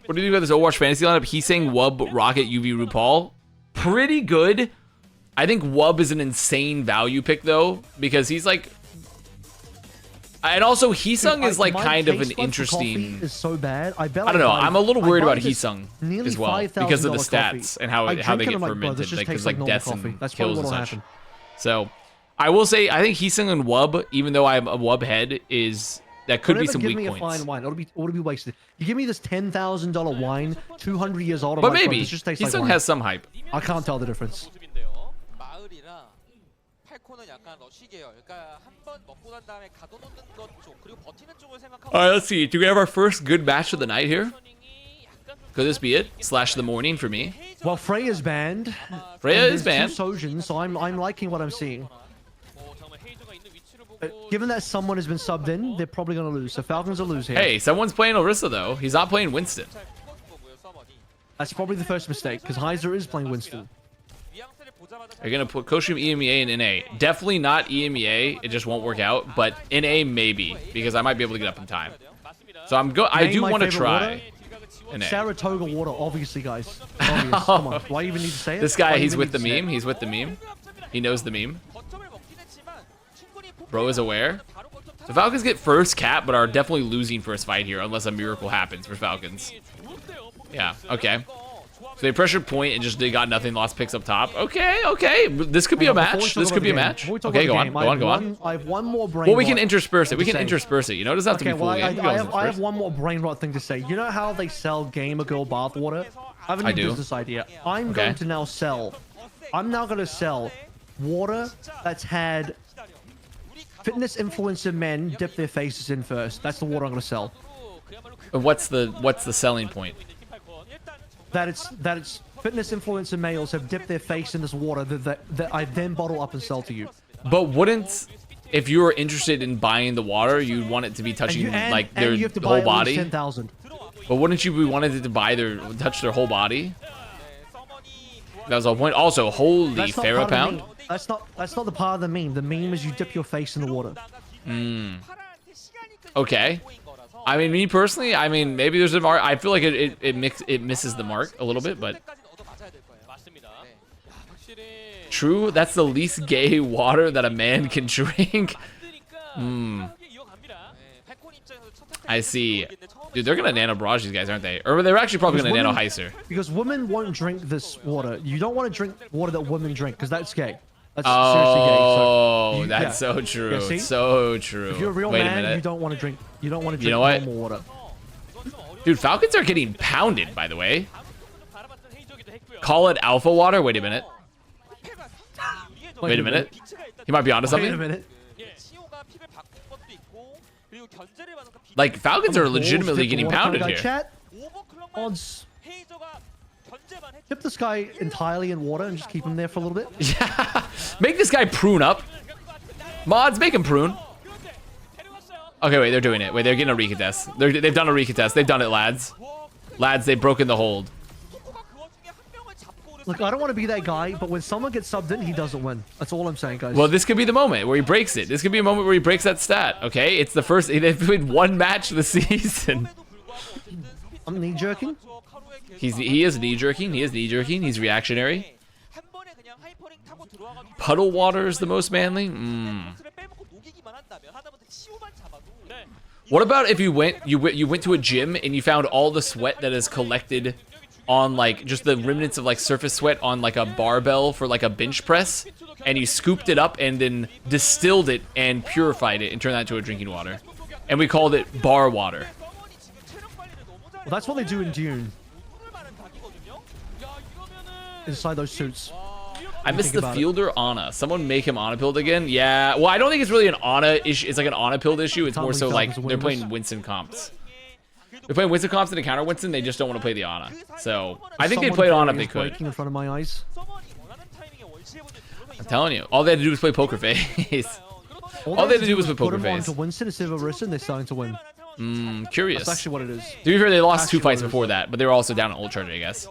What do you do about this Overwatch fantasy lineup? He's saying Wub, Rocket, UV, RuPaul. Pretty good. I think Wub is an insane value pick, though, because he's like... And also, Heesung is like kind of an interesting... Is so bad. I don't know. I'm a little worried about Heesung as well because of the stats and how they get fermented, because like deaths and kills and such. So, I will say I think Heesung and Wub, even though I'm a Wub head, that could be some weak points. Fine wine. It'll be wasted. You give me this $10,000 wine, 200 years old. But maybe Heesung has some hype. I can't tell the difference. Alright, let's see. Do we have our first good match of the night here? Could this be it? Slash the morning for me. Well, Freya's banned. Freya is banned. Sojin, so I'm liking what I'm seeing. Given that someone has been subbed in, they're probably going to lose. So Falcons will lose here. Hey, someone's playing Orisa, though. He's not playing Winston. That's probably the first mistake, because Heiser is playing Winston. You're going to put Costream, EMEA, and NA. Definitely not EMEA. It just won't work out. But NA, maybe, because I might be able to get up in time. So I do want to try NA. Saratoga water, obviously, guys. Obvious. Come on. Why even need to say it? This guy, he's with the meme. He's with the meme. He knows the meme. Bro is aware. So Falcons get first cap, but are definitely losing first fight here, unless a miracle happens for Falcons. Yeah, okay. So they pressured point and just they got nothing, lost picks up top. Okay. This could be a match. This could be a match. Okay, go on. I have one more brain. Well, we can intersperse it. We can intersperse it. You know, it doesn't have to be full. I have one more brain rot thing to say. You know how they sell Gamer Girl bathwater? I have a new business idea. I'm going to now sell. I'm now going to sell water that's had fitness influencer men dip their faces in first. That's the water I'm going to sell. What's the selling point? That it's fitness influencer males have dipped their face in this water that I then bottle up and sell to you. But wouldn't, if you were interested in buying the water, you'd want it to be touching like their whole body? 10,000. But wouldn't you be wanted to buy touch their whole body? That was the point. Also, holy Farrah pound. That's not the part of the meme. The meme is you dip your face in the water. Okay. I mean, me personally, I mean, maybe there's a mark. I feel like it misses the mark a little bit, but true. That's the least gay water that a man can drink. I see. Dude, they're gonna nano barrage these guys, aren't they? Or they're actually probably gonna nano heiser. Because women won't drink this water. You don't want to drink water that women drink, because that's gay. That's seriously gay. So that's so true. Yeah, so true. If you're a real man, you don't want to drink. You don't want to drink normal water. Dude, Falcons are getting pounded, by the way. Call it alpha water. Wait a minute. Wait a minute. He might be onto something. Wait a minute. Like, Falcons are legitimately getting pounded here. Chat. Odds. Dip this guy entirely in water and just keep him there for a little bit. Yeah. Make this guy prune up. Mods, make him prune. Okay, wait, they're doing it. Wait, they're getting a recontest. They've done a recontest. They've done it, lads. Lads, they've broken the hold. Look, I don't want to be that guy, but when someone gets subbed in, he doesn't win. That's all I'm saying, guys. Well, this could be the moment where he breaks it. This could be a moment where he breaks that stat, okay? It's the first... They've played one match of the season. I'm knee-jerking? He is knee-jerking. He is knee-jerking. He's reactionary. Puddle water is the most manly? What about if you went to a gym and you found all the sweat that is collected on like just the remnants of like surface sweat on like a barbell for like a bench press, and you scooped it up and then distilled it and purified it and turned that into a drinking water, and we called it bar water. Well, that's what they do in Dune. Inside those suits. I missed the fielder Ana. Someone make him Ana build again. Yeah. Well, I don't think it's really an Ana issue. It's like an Ana build issue. It's more so like they're playing Winston comps. They're playing Winston comps and they counter Winston. They just don't want to play the Ana. So I think they played Ana if they could. In front of my eyes. I'm telling you, all they had to do was play Poker Face. all they had to do was play Poker Face. To Winston instead of Orisa, and they're starting to win. Curious. That's actually what it is. To be fair, they lost 2 fights before that, but they were also down at Old Charger, I guess.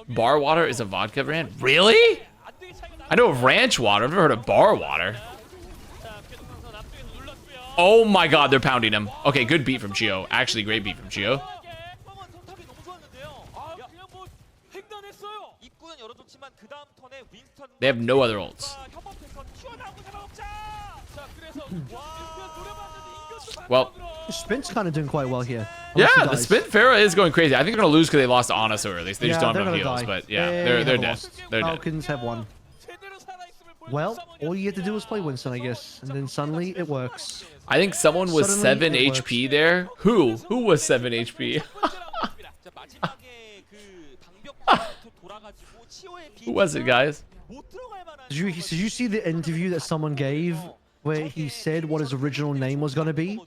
Bar water is a vodka brand? Really? I know of ranch water. I've never heard of bar water. Oh my god, they're pounding him. Okay, good beat from Chio. Actually, great beat from Chio. They have no other ults. Well, Spin's kind of doing quite well here. Yeah, the Spin Pharah is going crazy. I think they're going to lose because they lost to Ana so early. They just don't have no heals. Die. But yeah, they're dead. They're dead. Falcons have won. Well, all you have to do is play Winston, I guess. And then suddenly it works. I think someone was Suddenly 7 HP there. Who? Who was 7 HP? Who was it, guys? Did you see the interview that someone gave where he said what his original name was going to be?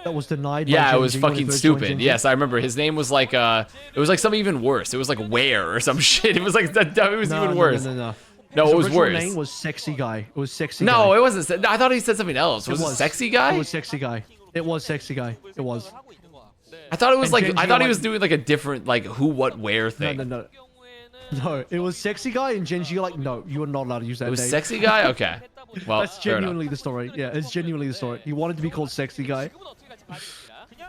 That was denied. Yeah, it was fucking stupid. Yes, I remember. His name was like it was like something even worse. It was like Where or some shit. It was like it was even worse. No, it was worse. His name was Sexy Guy. It was Sexy Guy. No, it wasn't. I thought he said something else. Was it Sexy Guy? It was Sexy Guy. It was Sexy Guy. It was. I thought it was like I thought he was doing like a different like who, what, where thing. No, it was Sexy Guy, and Genji, you're like, no, you are not allowed to use that name. It was Sexy Guy? Okay. Well, that's genuinely the story. Yeah, it's genuinely the story. He wanted to be called Sexy Guy.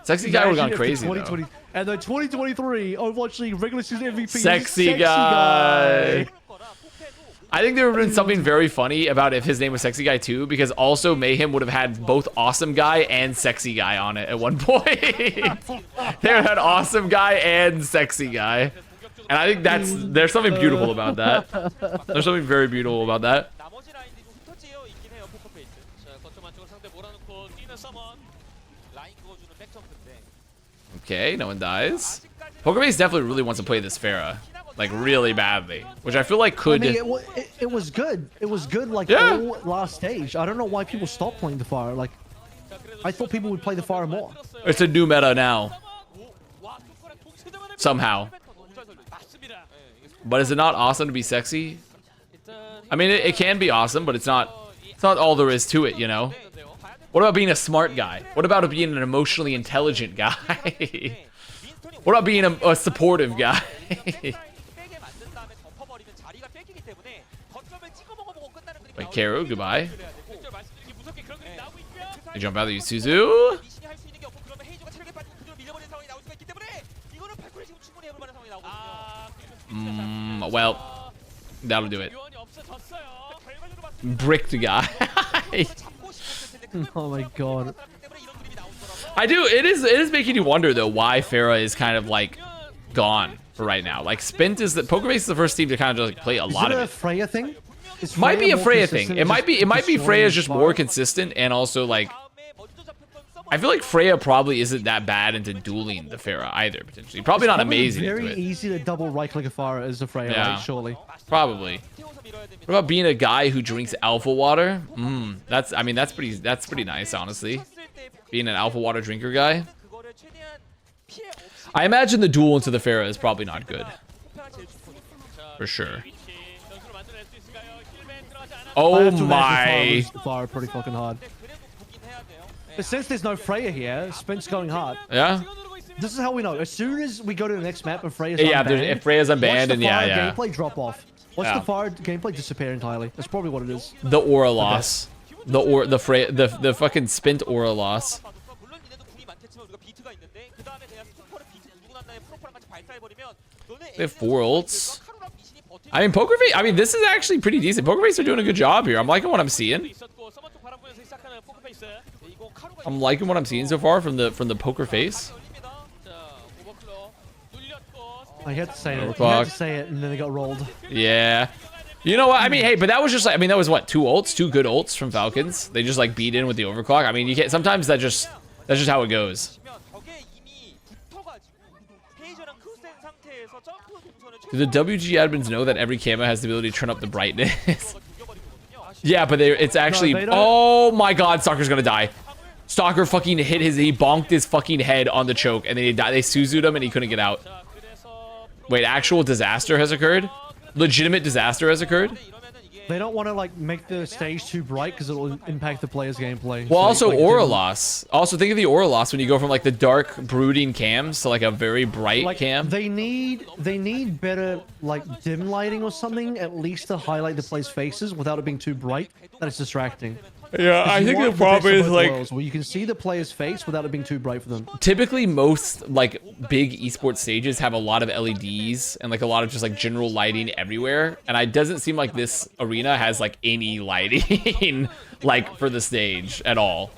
Sexy Guy would have gone crazy, though. And then 2023, Overwatch League regular season MVP. Sexy Guy. I think there would have been something very funny about if his name was Sexy Guy too, because also Mayhem would have had both Awesome Guy and Sexy Guy on it at one point. They had Awesome Guy and Sexy Guy. And I think there's something beautiful about that. There's something very beautiful about that. Okay, no one dies. PokerFace definitely really wants to play this Pharah, like really badly, which I feel like could. I mean, it was good. It was good like all last stage. I don't know why people stopped playing the Pharah. Like, I thought people would play the Pharah more. It's a new meta now. Somehow. But is it not awesome to be sexy? I mean, it can be awesome, but it's not all there is to it, you know? What about being a smart guy? What about being an emotionally intelligent guy? What about being a supportive guy? Wait, Karu, goodbye. They jump out of Suzu. Well, that'll do it. Bricked guy. Oh my god. I do. It is making you wonder though why Pharah is kind of like gone for right now. Like Spint is PokerFace is the first team to kind of just like play a lot of it. Is it a Freya thing? Might be a Freya thing. It might be Freya's just more consistent, and also like I feel like Freya probably isn't that bad into dueling the Pharah either, potentially. Probably not amazing into it. Very easy to double right-click a Pharah as a Freya, right? Surely. Probably. What about being a guy who drinks alpha water? That's pretty nice, honestly. Being an alpha water drinker guy. I imagine the duel into the Pharah is probably not good. For sure. Oh my. Pharah pretty fucking hard. But since there's no Freya here, Spint's going hard. Yeah. This is how we know. As soon as we go to the next map and Freya's unbanned, if Freya's unbanned, and yeah. Gameplay drop off. Watch the Fire gameplay disappear entirely. That's probably what it is. The aura loss. The fucking Spint aura loss. They have 4 ults. I mean, PokerFace. I mean, this is actually pretty decent. PokerFace are doing a good job here. I'm liking what I'm seeing. I'm liking what I'm seeing so far from the PokerFace. I had to say it. You had to say it, and then they got rolled. Yeah. You know what? I mean, hey, but that was just like, I mean, that was what, 2 ults, 2 good ults from Falcons. They just like beat in with the overclock. I mean, you can't. Sometimes that's just how it goes. Do the WG admins know that every camo has the ability to turn up the brightness? Yeah, but it's actually. No, oh my God, Stalker's gonna die. Stalker fucking he bonked his fucking head on the choke, and then he died. They Suzu'd him, and he couldn't get out. Wait, actual disaster has occurred? Legitimate disaster has occurred? They don't want to like make the stage too bright because it'll impact the player's gameplay. Well, so, also like, aura loss. Also, think of the aura loss when you go from like the dark brooding cams to like a very bright like, cam. They need better like dim lighting or something, at least to highlight the player's faces without it being too bright. That is distracting. Yeah, I think the problem is like where you can see the player's face without it being too bright for them. Typically, most like big esports stages have a lot of LEDs and like a lot of just like general lighting everywhere, and it doesn't seem like this arena has like any lighting like for the stage at all.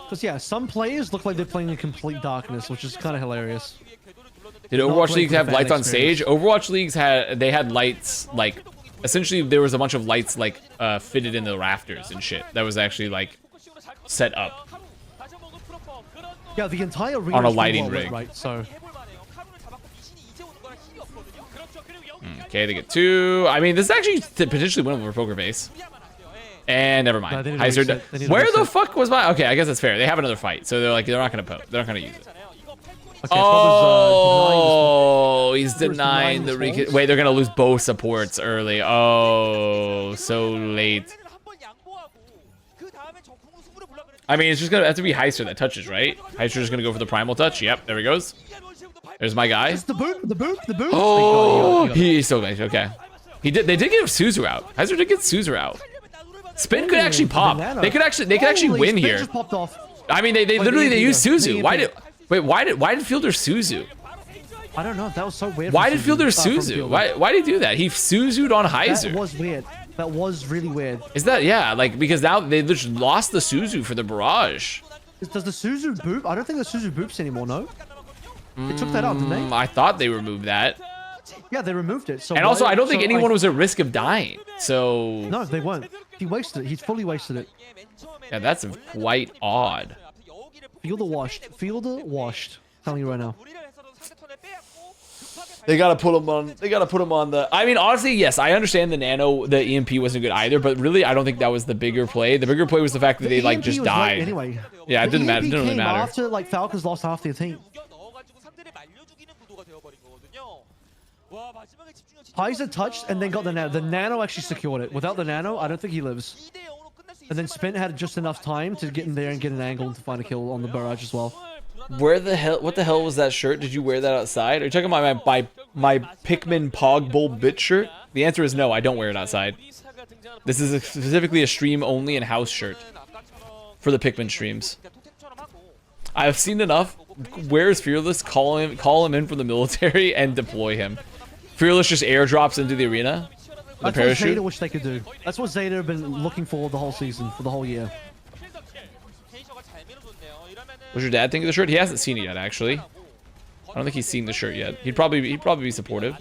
Because yeah, some players look like they're playing in complete darkness, which is kind of hilarious. Did Overwatch leagues have lights on stage? Overwatch leagues had lights like. Essentially, there was a bunch of lights like fitted in the rafters and shit that was actually like set up. Yeah, the entire arena on a lighting rig, right? So. Okay, they get 2. I mean, this is actually potentially winnable for Poker Face. And never mind. No, where the fuck was my? Okay, I guess that's fair. They have another fight, so they're like they're not gonna use it. Okay, oh, he's denying the wait, they're gonna lose both supports early. Oh, so late. I mean, it's just gonna have to be Heiser that touches, right? Heiser's just gonna go for the primal touch. Yep, there he goes. There's my guy. It's the boop, the boop, the boop. Oh, he's so nice. Okay, he did. They did get Suzu out. Heiser did get Suzu out. Spin could actually pop. They could actually win here. Just popped off. I mean, they literally used Suzu. Why did Fielder Suzu? I don't know. That was so weird. Why did Fielder Suzu? Why did he do that? He Suzu'd on Heiser. That was weird. That was really weird. Is that, yeah, like, because now they just lost the Suzu for the barrage. Does the Suzu boop? I don't think the Suzu boops anymore, no? They took that out, didn't they? I thought they removed that. Yeah, they removed it. So and also, I don't think anyone was at risk of dying, so... No, they weren't. He wasted it. He's fully wasted it. Yeah, that's quite odd. Fielder washed. Fielder washed. Telling you right now. They gotta put him on. They gotta put him on the. I mean, honestly, yes, I understand the nano, the EMP wasn't good either, but really, I don't think that was the bigger play. The bigger play was the fact that they like just died. Anyway. Yeah, it didn't matter. It didn't really matter. After like Falcons lost half their team. Heiser touched and then got the nano. The nano actually secured it. Without the nano, I don't think he lives. And then Spin had just enough time to get in there and get an angle to find a kill on the barrage as well. Where the hell? What the hell was that shirt? Did you wear that outside? Are you talking about my Pikmin Pog Bull bit shirt? The answer is no. I don't wear it outside. This is specifically a stream only and house shirt for the Pikmin streams. I've seen enough. Where's Fearless? Call him in from the military and deploy him. Fearless just airdrops into the arena. The That's parachute. what Zeta wish they could do. That's what Zeta have been looking for the whole season, for the whole year. What's your dad think of the shirt? He hasn't seen it yet, actually. I don't think he's seen the shirt yet. He'd probably be supportive.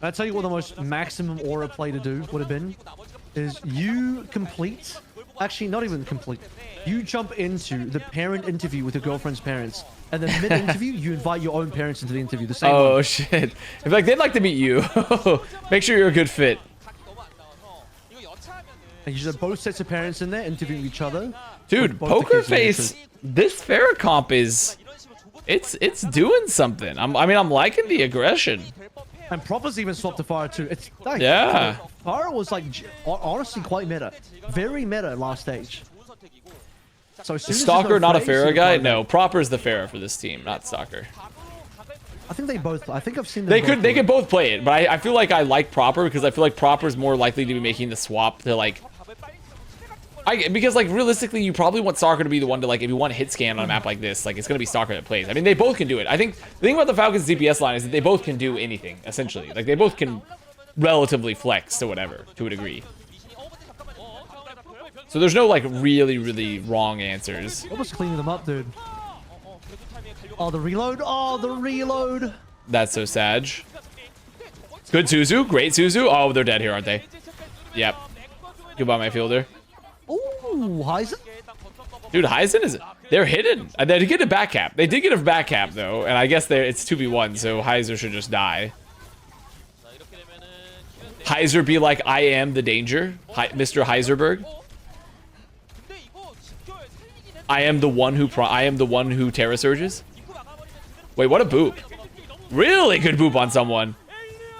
I'll tell you what the most maximum aura play to do would have been is you complete, actually not even complete, you jump into the parent interview with your girlfriend's parents, and then mid-interview you invite your own parents into the interview. The same Oh one. shit! In fact, they'd like to meet you. Make sure you're a good fit. And you just have both sets of parents in there interviewing each other. Dude, Poker Face, this Farrakomp is, it's doing something. I'm liking the aggression. And Proper's even swapped to Fire too. It's like, yeah. Fire was like honestly quite meta, very meta last stage. So as soon as Stalker not a phrase, Pharah guy? No, Proper's the Pharah for this team, not Stalker. I think they both. I think I've seen them. They could both play it, but I feel like I like Proper because I feel like Proper's more likely to be making the swap to like. Because like realistically, you probably want Stalker to be the one to like if you want hit scan on a map like this, like it's gonna be Stalker that plays. I mean, they both can do it. I think the thing about the Falcons DPS line is that they both can do anything essentially. Like they both can relatively flex to whatever to a degree. So there's no like really wrong answers. Almost cleaning them up, dude. Oh, the reload! Oh, the reload! That's so sad. Good Suzu, great Suzu. Oh, they're dead here, aren't they? Yep. Goodbye, my fielder. Ooh, Heisen? Dude, Heisen is... They're hidden. They did get a back cap. They did get a back cap, though. And I guess it's 2v1, so Heiser should just die. Heiser be like, I am the danger. Mr. Heiserberg. I am the one who Terra surges. Wait, what a boop. Really good boop on someone.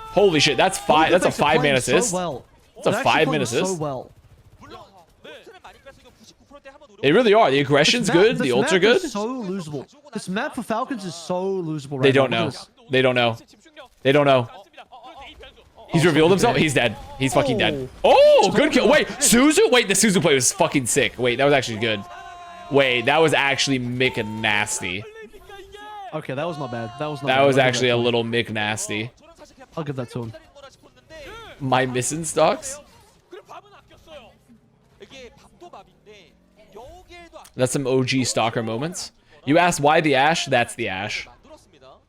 Holy shit, that's a 5-man assist. That's a 5-man assist. So well. They really are. The aggression's good. The ults are good. So losable. This map for Falcons is so losable right They don't now. know. They don't know. They don't know. He's revealed himself. He's dead. He's fucking dead. Oh, good kill. Wait, Suzu? Wait, the Suzu play was fucking sick. Wait, that was actually good. Wait, that was actually Mick nasty. Okay, that was not bad. That was not That bad. was actually a little Mick nasty. I'll give that to him. My missing stocks? That's some OG stalker moments. You asked why the Ash? That's the Ash.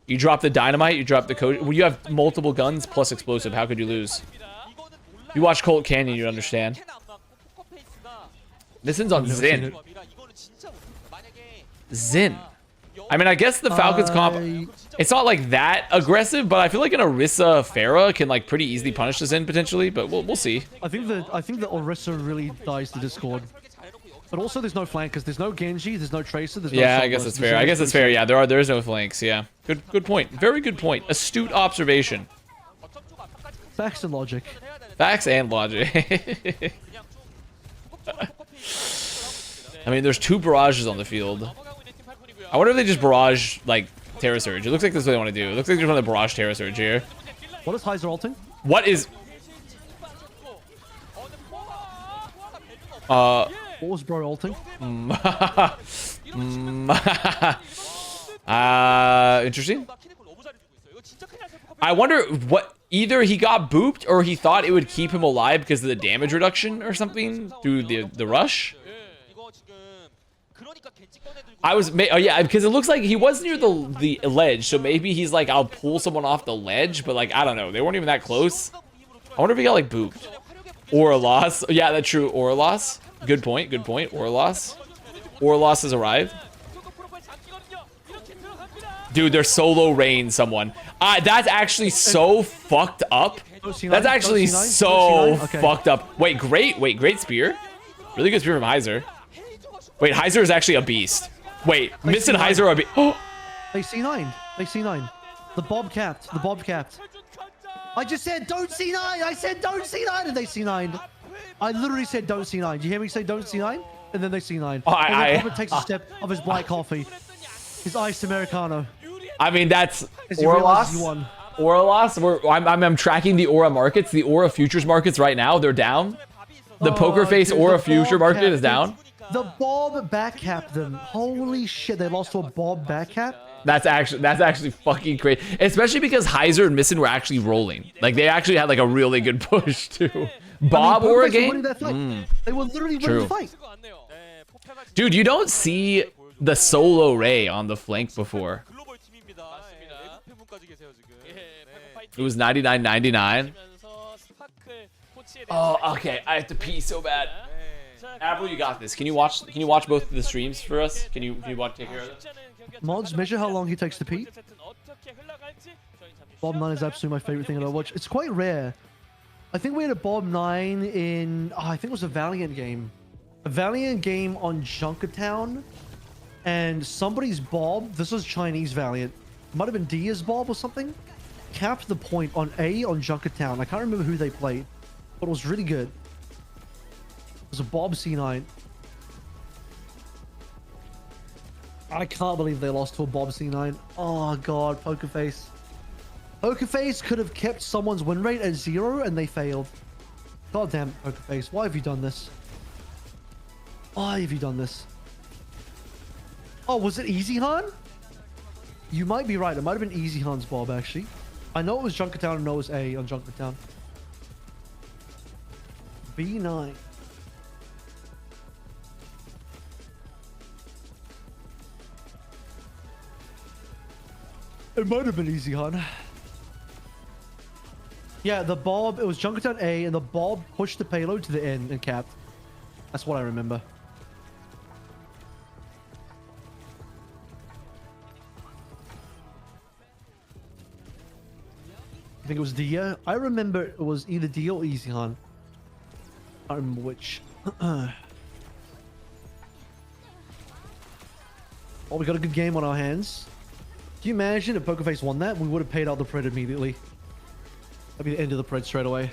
You drop the dynamite, you drop the code. Well, you have multiple guns plus explosive. How could you lose? You watch Colt Canyon, you understand. Mission's on Zin. Zin. I mean, I guess the Falcons comp, it's not like that aggressive, but I feel like an Orisa Pharah can like pretty easily punish the Zin potentially, but we'll see. I think the Orisa really dies to Discord. But also there's no flankers, there's no Genji, there's no Tracer, there's no Yeah, I guess that's fair. I guess that's fair. Yeah, there is no flanks. Yeah. Good point. Very good point. Astute observation. Facts and logic. Facts and logic. I mean, there's 2 barrages on the field. I wonder if they just barrage, like, Terra Surge. It looks like this is what they want to do. It looks like they just want to barrage Terra Surge here. What is Heiser ulting? What is... What was bro ulting? Interesting. I wonder what... Either he got booped or he thought it would keep him alive because of the damage reduction or something through the rush. Oh yeah, because it looks like he was near the ledge, so maybe he's like, I'll pull someone off the ledge, but like, I don't know. They weren't even that close. I wonder if he got like booped. Or a loss. Yeah, that's true. Or a loss. Good point. Good point. Or a loss. Or a loss has arrived. Dude, they're solo rain someone. That's actually so fucked up. That's actually so fucked up. Wait, great spear. Really good spear from Heiser. Wait, Heiser is actually a beast. Wait, Miss and Heiser are a beast. They C9. They C9. The Bob capped. The Bob capped. I just said don't C9. I said don't C9 and they C9. I literally said don't C9. Do you hear me say don't C9? And then they C9. Oh, and then takes a step of his black coffee. His iced Americano. I mean, that's Aura loss. Aura loss. I'm tracking the Aura markets. The Aura futures markets right now, they're down. The poker face Aura future market is down. The Bob back cap them. Holy shit, they lost to a Bob back cap. That's actually fucking crazy. Especially because Heiser and Missin were actually rolling. Like they actually had like a really good push too. Bob Aura game. They were literally winning the fight. Dude, you don't see the solo Ray on the flank before. It was 99.99. Oh, okay. I have to pee so bad. Apple, you got this. Can you watch both of the streams for us? Can you take care of this? Mods, measure how long he takes to pee. Bob 9 is absolutely my favorite thing in Overwatch. It's quite rare. I think we had a Bob 9 in... I think it was a Valiant game. A Valiant game on Junkertown. And somebody's Bob, this was Chinese Valiant, might have been Dia's Bob or something, capped the point on A on Junkertown. I can't remember who they played, but it was really good. It was a Bob C9. I can't believe they lost to a Bob C9. Oh god, Poker Face. Poker Face could have kept someone's win rate at 0 and they failed. God damn it, Poker Face. Why have you done this? Why have you done this? Oh, was it Easy Han? You might be right. It might have been Easy Han's Bob, actually. I know it was Junkertown and I know it was A on Junkertown. B9. It might have been Easy Han. Yeah, the Bob, it was Junkertown A and the Bob pushed the payload to the end and capped. That's what I remember. I think it was Dia. I remember it was either Dia or Easy Han. I don't remember which. Oh, we got a good game on our hands. Can you imagine if Pokerface won that? We would have paid out the Pred immediately. That'd be the end of the Pred straight away.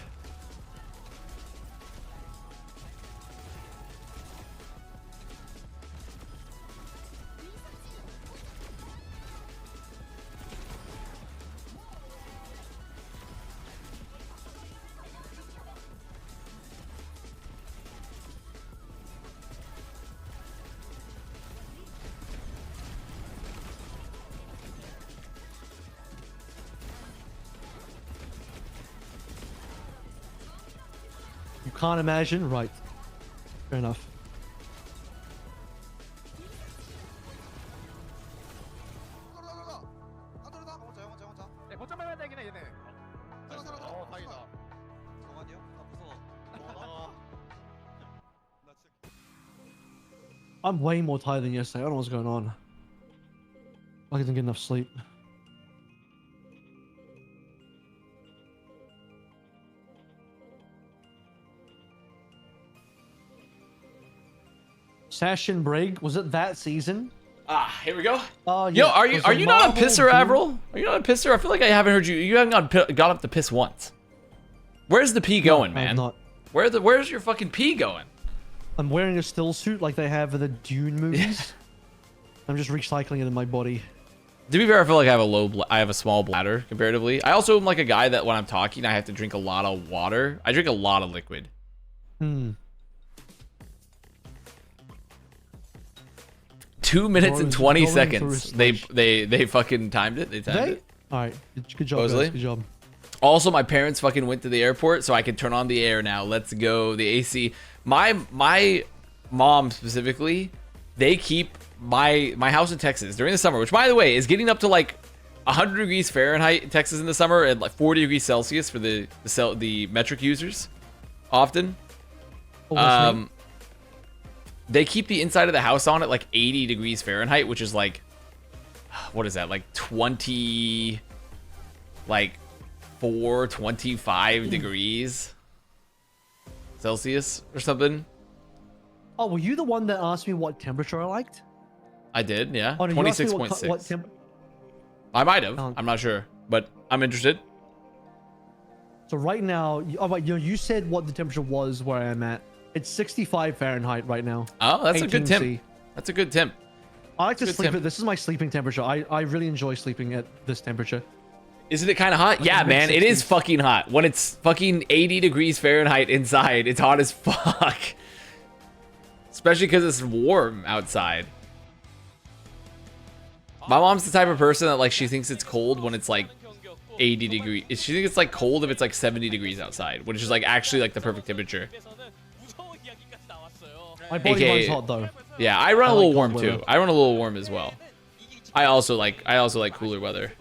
can't imagine. Right. Fair enough. I'm way more tired than yesterday. I don't know what's going on. I didn't get enough sleep. Session break, was it that season? Ah, here we go. Yeah. Yo, are you not a pisser, Avril? Are you not a pisser? I feel like I haven't heard you. You haven't got up to piss once. Where's the pee going, man? I'm not. Where's your fucking pee going? I'm wearing a still suit like they have in the Dune movies. I'm just recycling it in my body. To be fair, I feel like I have a small bladder comparatively. I also am like a guy that when I'm talking, I have to drink a lot of water. I drink a lot of liquid. 2 minutes and 20 seconds. They fucking timed it. They timed it. All right. Good job, guys. Good job. Also, my parents fucking went to the airport, so I can turn on the air now. Let's go. The AC. My mom specifically, they keep my house in Texas during the summer, which by the way is getting up to like 100 degrees Fahrenheit in Texas in the summer and like 40 degrees Celsius for the metric users often. They keep the inside of the house on at like 80 degrees Fahrenheit, which is like, what is that? Like 25 degrees Celsius or something. Oh, were you the one that asked me what temperature I liked? I did, yeah. Oh, 26.6. I might have. I'm not sure, but I'm interested. So right now, you said what the temperature was where I'm at. It's 65 Fahrenheit right now. Oh, that's a good temp. That's a good temp. I like to sleep at this is my sleeping temperature. I really enjoy sleeping at this temperature. Isn't it kind of hot? Yeah, man, it is fucking hot. When it's fucking 80 degrees Fahrenheit inside, it's hot as fuck. Especially because it's warm outside. My mom's the type of person that like she thinks it's cold when it's like 80 degrees. She thinks it's like cold if it's like 70 degrees outside, which is like actually like the perfect temperature. My body runs hot though. Yeah, I run a little warm too. I run a little warm as well. I also like cooler weather.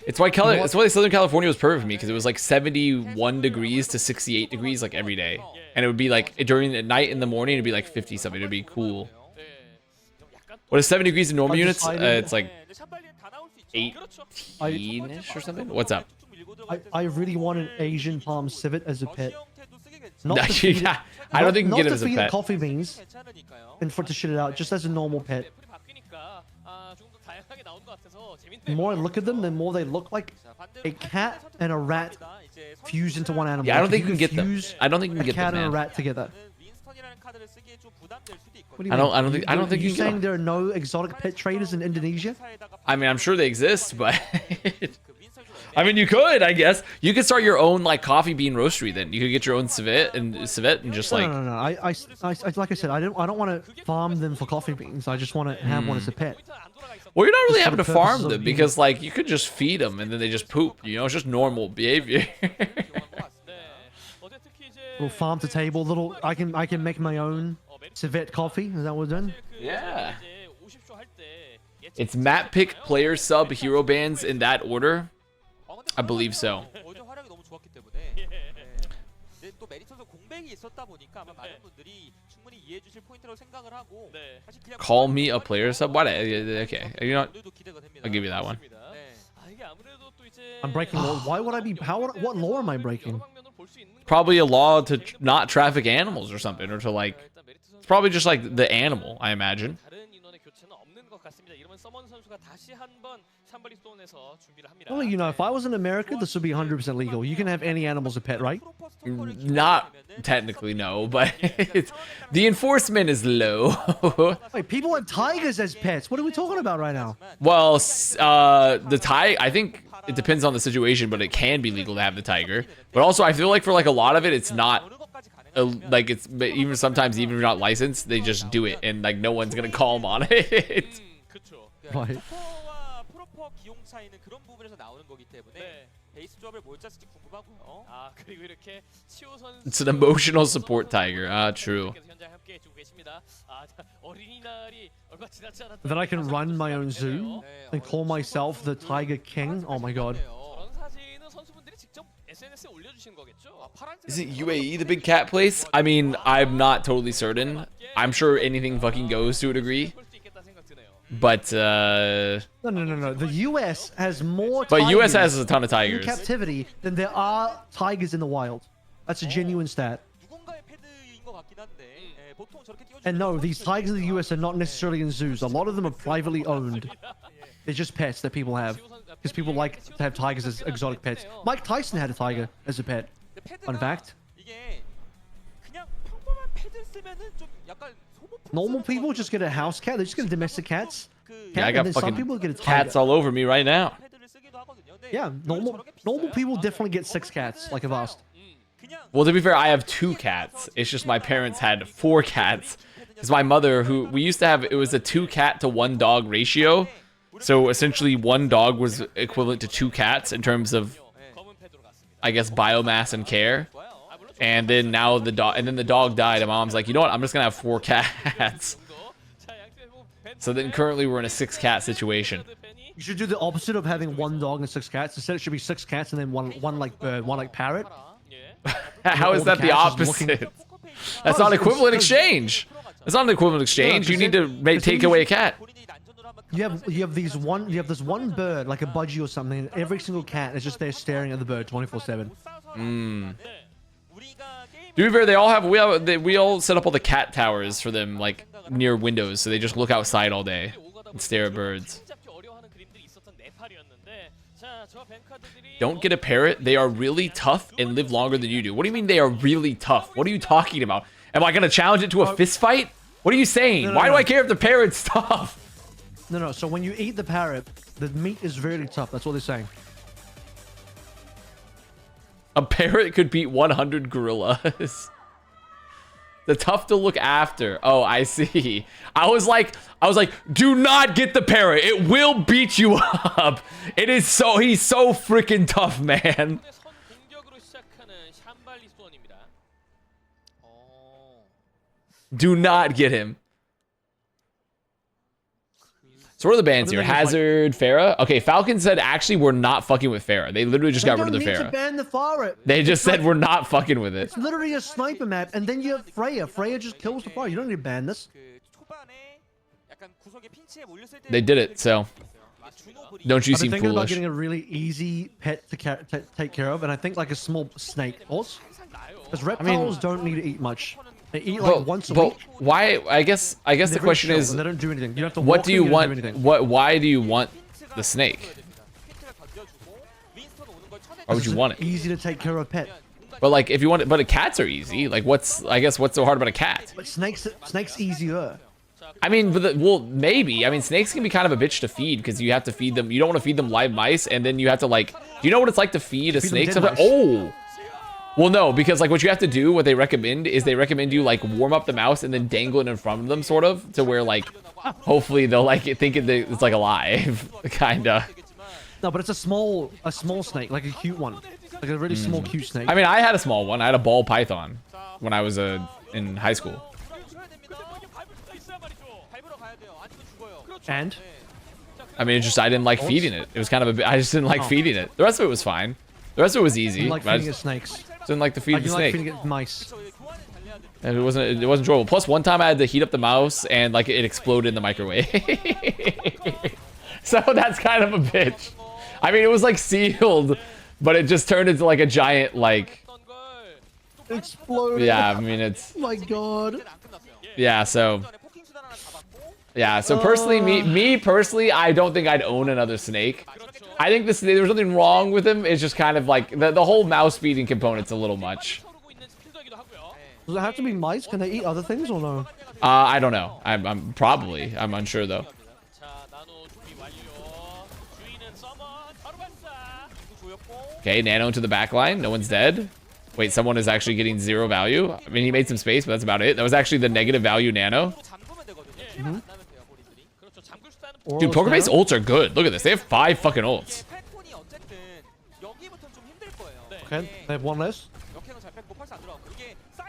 It's why Southern California was perfect for me because it was like 71 degrees to 68 degrees like every day, and it would be like during the night in the morning it'd be like 50 something. It'd be cool. What is 7 degrees in normal units? It's like 18-ish or something. What's up? I really want an Asian palm civet as a pet. I don't think you can get it as a pet. Not to feed it coffee beans and for it to shit it out, just as a normal pet. The more I look at them, the more they look like a cat and a rat fused into one animal. Yeah, I don't think you can get them. I don't think you can get them, a cat and a man. rat together. What do you I don't think you Are you can saying get them. there are no exotic pet traders in Indonesia? I mean, I'm sure they exist, but I mean, you could, I guess. You could start your own like coffee bean roastery. Then you could get your own civet and just like. No. I like I said, I don't want to farm them for coffee beans. I just want to have one as a pet. Well, you're not really Just for having the to farm purposes of them because like you could just feed them and then they just poop. You know, it's just normal behavior. Little farm to table. Little. I can make my own civet coffee. Is that what we're doing? Yeah. It's map pick, player, sub, hero bands in that order. I believe so. Call me a player sub. What? Okay, you know what? I'll give you that one. I'm breaking law. Why would I be? What law am I breaking? Probably a law to not traffic animals or something, or to like. It's probably just like the animal, I imagine. Well, you know, if I was in America, this would be 100% legal. You can have any animal as a pet, right? Not technically, no, but the enforcement is low. Wait, people have tigers as pets. What are we talking about right now? Well, I think it depends on the situation, but it can be legal to have the tiger. But also, I feel like for like a lot of it, it's not. Like it's even sometimes even if you're not licensed, they just do it, and like no one's gonna call them on it. Right. It's an emotional support tiger. Ah, true. Then I can run my own zoo and call myself the Tiger King. Oh my god. Isn't UAE the big cat place? I mean, I'm not totally certain. I'm sure anything fucking goes to a degree. But, No. The US has more but tigers US has a ton of in tigers. captivity than there are tigers in the wild. That's a genuine stat. And no, these tigers in the US are not necessarily in zoos. A lot of them are privately owned. They're just pets that people have. Because people like to have tigers as exotic pets. Mike Tyson had a tiger as a pet. Fun fact. Normal people just get a house cat. They just get a domestic cats. Yeah, I got fucking some people get a cats all over me right now. Yeah, normal people definitely get 6 cats, like Avast. Well, to be fair, I have 2 cats. It's just my parents had 4 cats. Because my mother, who we used to have, it was a 2 cat to 1 dog ratio. So essentially 1 dog was equivalent to 2 cats in terms of, I guess, biomass and care. And then now the dog died, and mom's like, you know what? I'm just gonna have 4 cats. So then currently we're in a 6 cat situation. You should do the opposite of having 1 dog and 6 cats. Instead, it should be 6 cats and then one like bird, one like parrot. How is that the opposite? That's not equivalent exchange. That's not an equivalent exchange. You need to take away a cat. You have this one bird, like a budgie or something, and every single cat is just there staring at the bird 24/7. To be fair, we all set up all the cat towers for them, like near windows, so they just look outside all day and stare at birds. Don't get a parrot. They are really tough and live longer than you do. What do you mean they are really tough? What are you talking about? Am I gonna challenge it to a fist fight? What are you saying? Why do I care if the parrot's tough? No. So when you eat the parrot, the meat is really tough. That's what they're saying. A parrot could beat 100 gorillas. They're tough to look after. Oh, I see. I was like, do not get the parrot. It will beat you up. He's so freaking tough, man. Do not get him. So what are the bans here? Hazard, Farah. Okay, Falcons said actually we're not fucking with Farah. They literally just got rid of the Farah. They don't need to ban the Farah. They just said we're not fucking with it. It's literally a sniper map, and then you have Freya. Freya just kills the Farah. You don't need to ban this. They did it, so don't you seem I've been thinking about foolish? getting a really easy pet to take care of, and I think like a small snake. Also, because reptiles don't need to eat much. They eat like once a week. Why? I guess the question is, they don't do anything. You have to what do you want? Why do you want the snake? Why would you want it? Easy to take care of pet. But like, if you want it, but cats are easy. Like, what's so hard about a cat? But snakes easier. I mean, well, maybe. I mean, snakes can be kind of a bitch to feed because you have to feed them. You don't want to feed them live mice, and then you have to like. Do you know what it's like to feed a snake? Oh. Well, no, because like what you have to do, what they recommend is they recommend you like warm up the mouse and then dangle it in front of them, sort of, to where like hopefully they'll like think it's like alive, kinda. No, but it's a small snake, like a cute one, like a really small cute snake. I mean, I had a small one. I had a ball python when I was in high school. And I mean, it's just I didn't like feeding it. It was kind of I just didn't like feeding it. The rest of it was fine. The rest of it was easy. You like feeding it snakes. Didn't like to feed the snake. Feeding it mice. And it wasn't enjoyable. Plus, one time I had to heat up the mouse and like it exploded in the microwave. So that's kind of a bitch. I mean, it was like sealed, but it just turned into like a giant like. Exploded. Yeah, I mean it's. Oh my god. Yeah, so. Yeah, so personally, me personally, I don't think I'd own another snake. I think there's nothing wrong with him. It's just kind of like the whole mouse feeding component's a little much. Does it have to be mice? Can they eat other things or no? I don't know. I'm unsure though. Okay, Nano into the back line. No one's dead. Wait, someone is actually getting 0 value. I mean, he made some space, but that's about it. That was actually the negative value Nano. Dude, poker face ults are good. Look at this. They have 5 fucking ults. Okay, they have one less.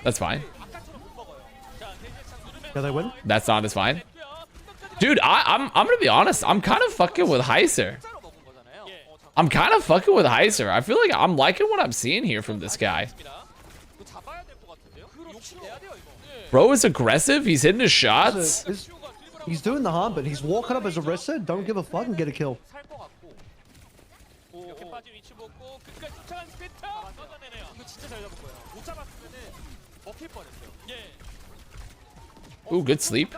That's fine. Yeah, they win. That's not as fine. Dude, I'm gonna be honest. I'm kind of fucking with Heiser. I'm kind of fucking with Heiser. I feel like I'm liking what I'm seeing here from this guy. Bro is aggressive. He's hitting his shots. He's doing the harm, but he's walking up as a wrestler. Don't give a fuck and get a kill. Ooh, good sleep.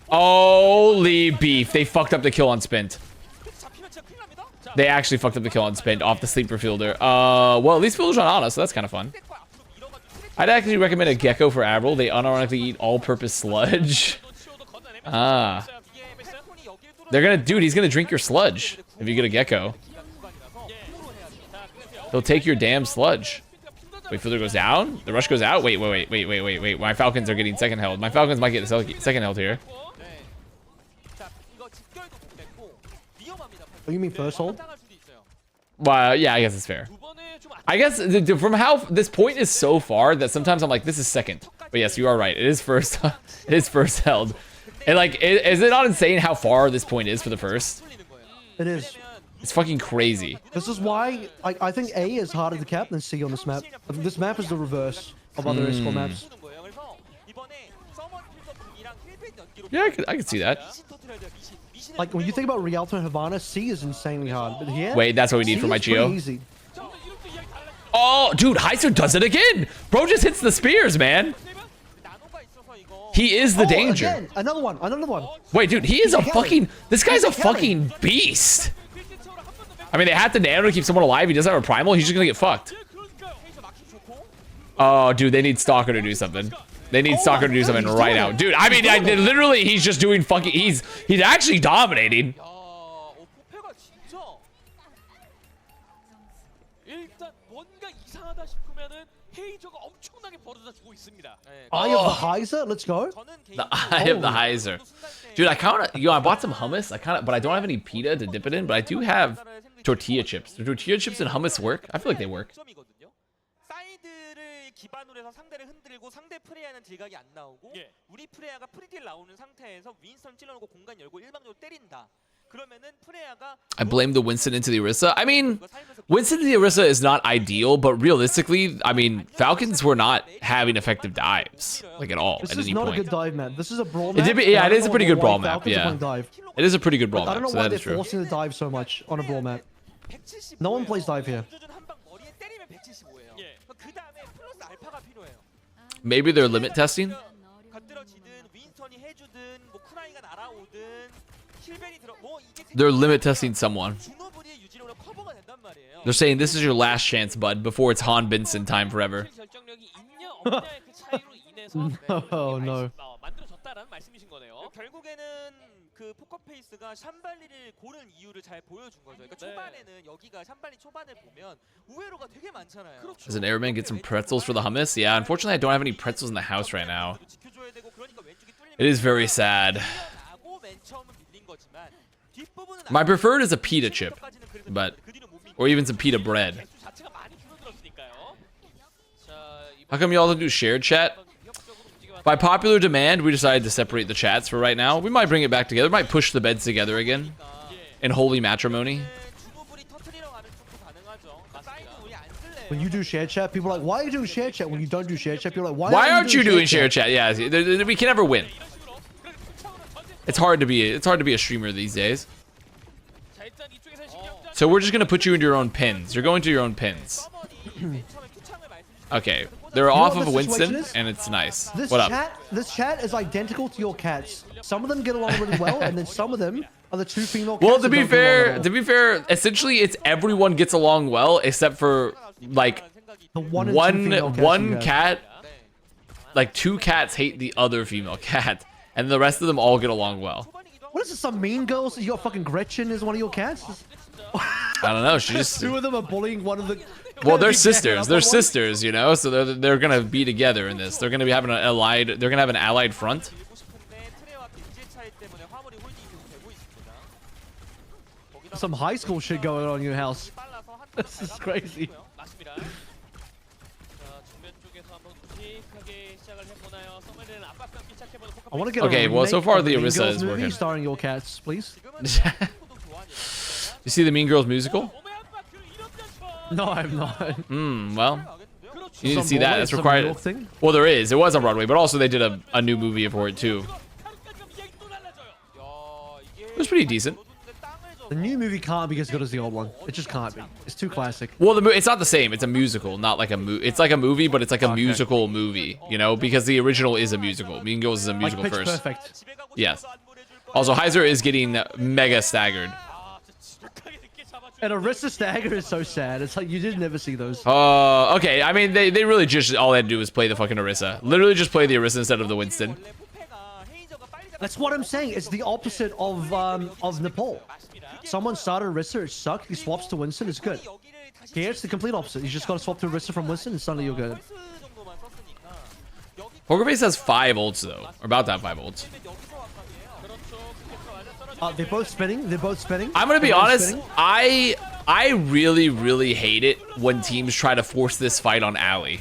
Holy beef. They fucked up the kill on Spint. They actually fucked up the kill on Spint off the sleeper fielder. Well, at least Fielder's not on us, so that's kind of fun. I'd actually recommend a Gecko for Avril. They unironically eat all-purpose sludge. Ah. They're gonna... Dude, he's gonna drink your sludge if you get a Gecko. He'll take your damn sludge. Wait, Fielder goes down? The rush goes out? Wait. My Falcons are getting second held. My Falcons might get the second held here. Oh, you mean first hold? Well, yeah, I guess it's fair. I guess from how this point is so far that sometimes I'm like, this is second. But yes, you are right. It is first. It is first held. And like, is it not insane how far this point is for the first? It is. It's fucking crazy. This is why I think A is harder to cap than C on this map. This map is the reverse of other escort maps. Yeah, I could see that. Like, when you think about Rialto and Havana, C is insanely hard. But here... Wait, that's what we need C for my is pretty Geo. easy. Oh, dude, Heiser does it again. Bro just hits the spears, man. He is the danger. Again, another one. Wait, dude, he is a fucking... This guy's a fucking beast. I mean, they have to nano to keep someone alive. He doesn't have a primal. He's just gonna get fucked. Oh, dude, they need Stalker to do something. They need Stalker to do something right now. Dude, I mean, literally, he's just doing fucking... He's actually dominating. Eye of the Heiser, let's go. The eye of the Heiser. Dude, I kind of... I bought some hummus. But I don't have any pita to dip it in. But I do have tortilla chips. Do tortilla chips and hummus work? I feel like they work. 기반으로 해서 상대를 흔들고 상대 프레야는 딜각이 안 나오고 우리 프레야가 프리딜 나오는 상태에서 윈스턴 찔러놓고 공간 열고 일방적으로 때린다. 그러면은 프레야가 I blame the Winston into the Orisa. I mean, Winston into the Orisa is not ideal, but realistically, I mean, Falcons were not having effective dives, like at all, this at any point. This is not a good dive map. This is a brawl map. Yeah, it is a pretty good brawl map, yeah. Dive. It is a pretty good brawl I don't map, know so why that they're is true. forcing the dive so much on a brawl map. No one plays dive here. Maybe they're limit testing? They're limit testing someone. They're saying this is your last chance, bud, before it's Han Benson time forever. Oh no. 그 포커페이스가 샴발리를 고른 이유를 잘 보여준 거죠. 그러니까 초반에는 여기가 샴발리 초반을 보면 우회로가 되게 많잖아요. Does an airman get some pretzels for the hummus? Yeah, unfortunately I don't have any pretzels in the house right now. It is very sad. My preferred is a pita chip, but or even some pita bread. How come y'all don't do shared chat? By popular demand, we decided to separate the chats for right now. We might bring it back together. We might push the beds together again in holy matrimony. When you do share chat, people are like, why are you doing share chat? When you don't do share chat, people are like, why aren't you doing share chat? Yeah, we can never win. It's hard to be a streamer these days. So we're just gonna put you into your own pins. You're going to your own pins. Okay, they're off of Winston, and it's nice. What up? This chat is identical to your cats. Some of them get along really well, and then some of them are the two female cats. Well, to be fair, essentially it's everyone gets along well except for like the one cat. Like two cats hate the other female cat, and the rest of them all get along well. What is this? Some mean girls? You got fucking Gretchen is one of your cats? I don't know. She just two of them are bullying one of the. Well, they're sisters. They're sisters, you know. So they're gonna be together in this. They're gonna be having an allied. They're gonna have an allied front. Some high school shit going on in your house. This is crazy. I want to get Okay, a well, so remake far of the Mean Orisa Girls is movie working. starring your cats, please. You see the Mean Girls musical? No, I'm not. Well, you need to Some see that. Broadway, That's some required. New York thing? Well, there is. It was on Broadway, but also they did a new movie for it too. It was pretty decent. The new movie can't be as good as the old one. It just can't be. It's too classic. Well, it's not the same. It's a musical, not like a movie. It's like a movie, but it's like a musical movie, you know, because the original is a musical. Mean Girls is a Like musical Pitch first. Perfect. Yes. Also, Heiser is getting mega staggered. And Orisa Stagger is so sad. It's like you did never see those. Okay. I mean, they really just all they had to do was play the fucking Orisa. Literally just play the Orisa instead of the Winston. That's what I'm saying. It's the opposite of Nepal. Someone started Orisa, it sucked. He swaps to Winston, it's good. Here it's the complete opposite. You just got to swap to Orisa from Winston, and suddenly you're good. Poker Face has 5 ults though, or about to have 5 ults. They're both spinning. They're both spinning. I'm gonna be They're both honest. spinning. I really hate it when teams try to force this fight on Ali.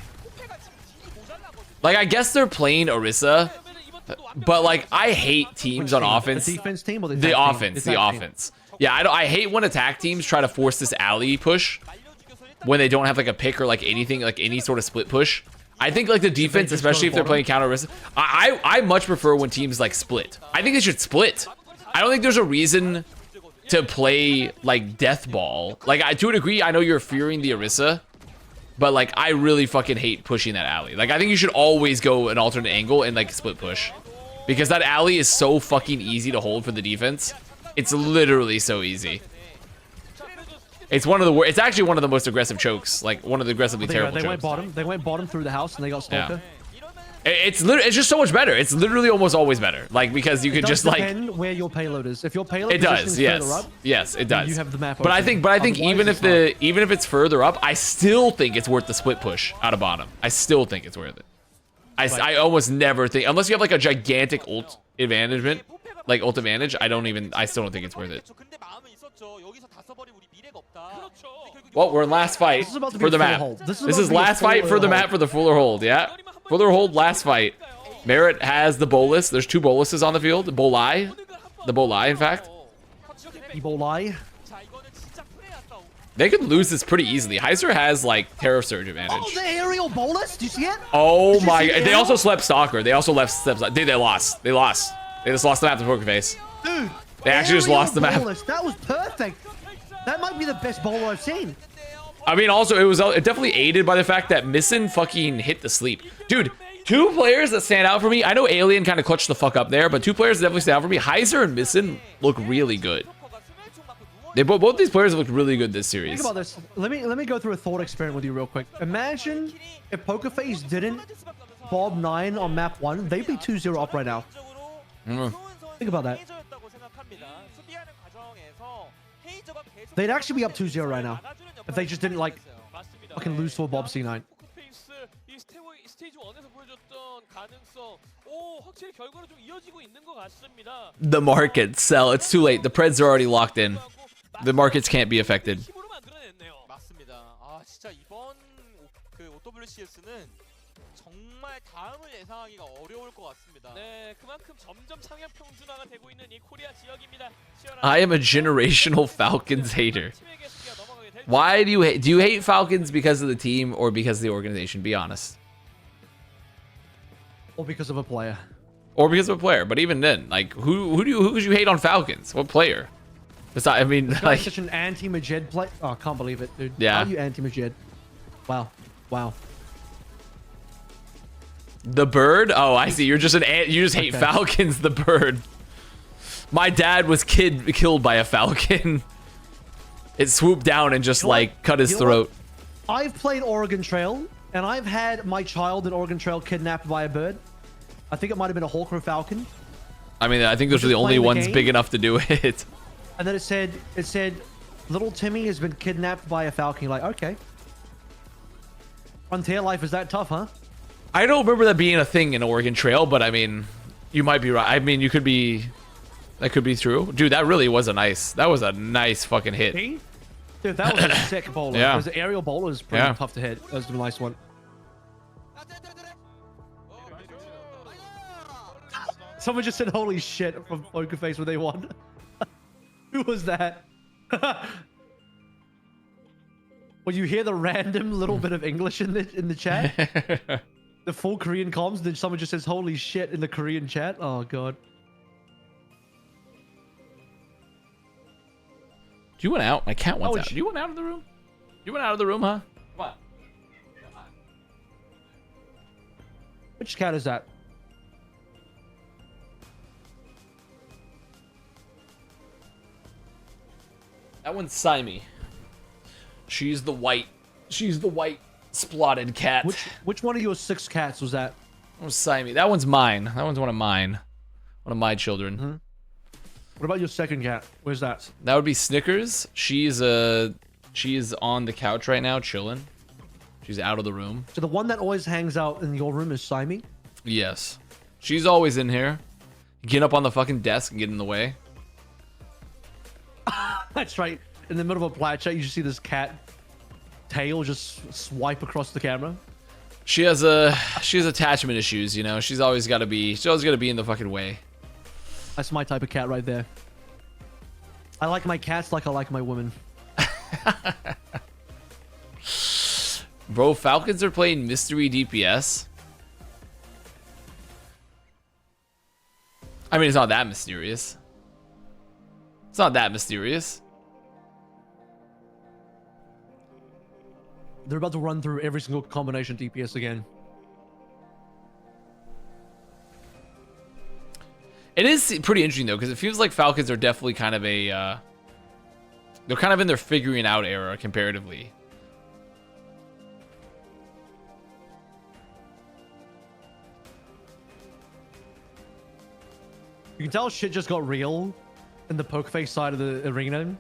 Like, I guess they're playing Orisa, but like I hate teams on offense. The defense team or the The attack team? offense, The the attack team. offense. Yeah, I hate when attack teams try to force this alley push when they don't have like a pick or like anything, like any sort of split push. I think like the defense, just go especially to if they're playing bottom? counter risk, I much prefer when teams like split. I think they should split. I don't think there's a reason to play like death ball. Like to a degree, I know you're fearing the Orisa, but like I really fucking hate pushing that alley. Like I think you should always go an alternate angle and like split push, because that alley is so fucking easy to hold for the defense. It's literally so easy. It's one of the it's actually one of the most aggressive chokes, like one of the aggressively terrible They went chokes. bottom. They went bottom through the house and they got Stalker. It's just so much better. It's literally almost always better. Like because you It could does just like depend where your payload is. If your payload it position does. is Yes. further up, Yes, it does. you have the map But I open. think Otherwise, even it's if it's further up, I still think it's worth the split push out of bottom. I still think it's worth it. I almost never think, unless you have like a gigantic ult advantage, like ult advantage, I still don't think it's worth it. Well, we're in last fight This is about to be for a the full map. hold. This This about is to be a last fight full for the hold. map for the fuller hold, yeah? Fuller hold, last fight. Merritt has the bolus. There's 2 boluses on the field. Bolai. The Bolai, in fact. Ebola. They could lose this pretty easily. Heiser has, like, Terror Surge advantage. Oh, the aerial bolus. Do you see it? Oh Did you my see god. They Ariel? also slept Stalker. They also left Step. Dude, they lost. They lost. They just lost the map to Poker Face. Dude. They actually just aerial lost the map. bolus. That was perfect. That might be the best bowler I've seen. I mean, also, it definitely aided by the fact that Missin fucking hit the sleep. Dude, 2 players that stand out for me. I know Alien kind of clutched the fuck up there, but 2 players that definitely stand out for me. Heiser and Missin look really good. They both these players have looked really good this series. Think about this. Let me go through a thought experiment with you real quick. Imagine if Poker Face didn't bob 9 on map 1, they'd be 2-0 up right now. Think about that. They'd actually be up 2-0 right now if they just didn't like fucking lose to a Bob C9. The markets sell. It's too late. The Preds are already locked in. The markets can't be affected. 맞습니다. 아 진짜 이번 그 OWCS는 정말 다음을 예상하기가 어려울 것 같습니다. 네, 그만큼 점점 상향 평준화가 되고 있는 이 코리아 지역입니다. I am a generational Falcons hater. Why do you hate Falcons because of the team or because of the organization? Be honest. Or because of a player. Or because of a player. But even then, like who would you hate on Falcons? What player? Besides, I mean, like Such an anti-Majed play. Oh, I can't believe it, dude. Yeah. How are you anti-Majed? Wow. Wow. the bird. Oh, I see. You're just you just hate Okay. Falcons. The bird. My dad was killed by a falcon. It swooped down and just You know what? like cut his You know what? throat. I've played Oregon Trail, and I've had my child in Oregon Trail kidnapped by a bird. I think it might have been a hawk or a falcon. I mean, I think those are the just only playing the ones game? big enough to do it. And then it said, little Timmy has been kidnapped by a falcon. You're like, okay. Frontier life is that tough, huh? I don't remember that being a thing in Oregon Trail, but I mean, you might be right. I mean, that could be true. Dude, that really was a nice fucking hit. See? Dude, that was a sick bowler. Yeah. Because the aerial bowler is pretty Yeah. tough to hit. That was a nice one. Someone just said holy shit from Poker Face when they won. Who was that? Well, you hear the random little bit of English in the chat. The full Korean comms, then someone just says holy shit in the Korean chat. Oh god. You went out. My cat wants out. You went out of the room? You went out of the room, huh? Come on. Which cat is that? That one's Simey. She's the white splotted cat. Which one of your 6 cats was that? That was Simey. That one's mine. That one's one of mine. One of my children. Mm-hmm. What about your second cat? Where's that? That would be Snickers. She's on the couch right now, chilling. She's out of the room. So the one that always hangs out in your room is Simey? Yes. She's always in here. Get up on the fucking desk and get in the way. That's right. In the middle of a plat chat, you just see this cat tail just swipe across the camera. She has attachment issues, you know. She's always got to be in the fucking way. That's my type of cat right there. I like my cats like I like my women. Bro, Falcons are playing mystery DPS. I mean, it's not that mysterious. It's not that mysterious. They're about to run through every single combination DPS again. It is pretty interesting though, because it feels like Falcons are definitely kind of they're kind of in their figuring out era comparatively. You can tell shit just got real in the poker face side of the arena.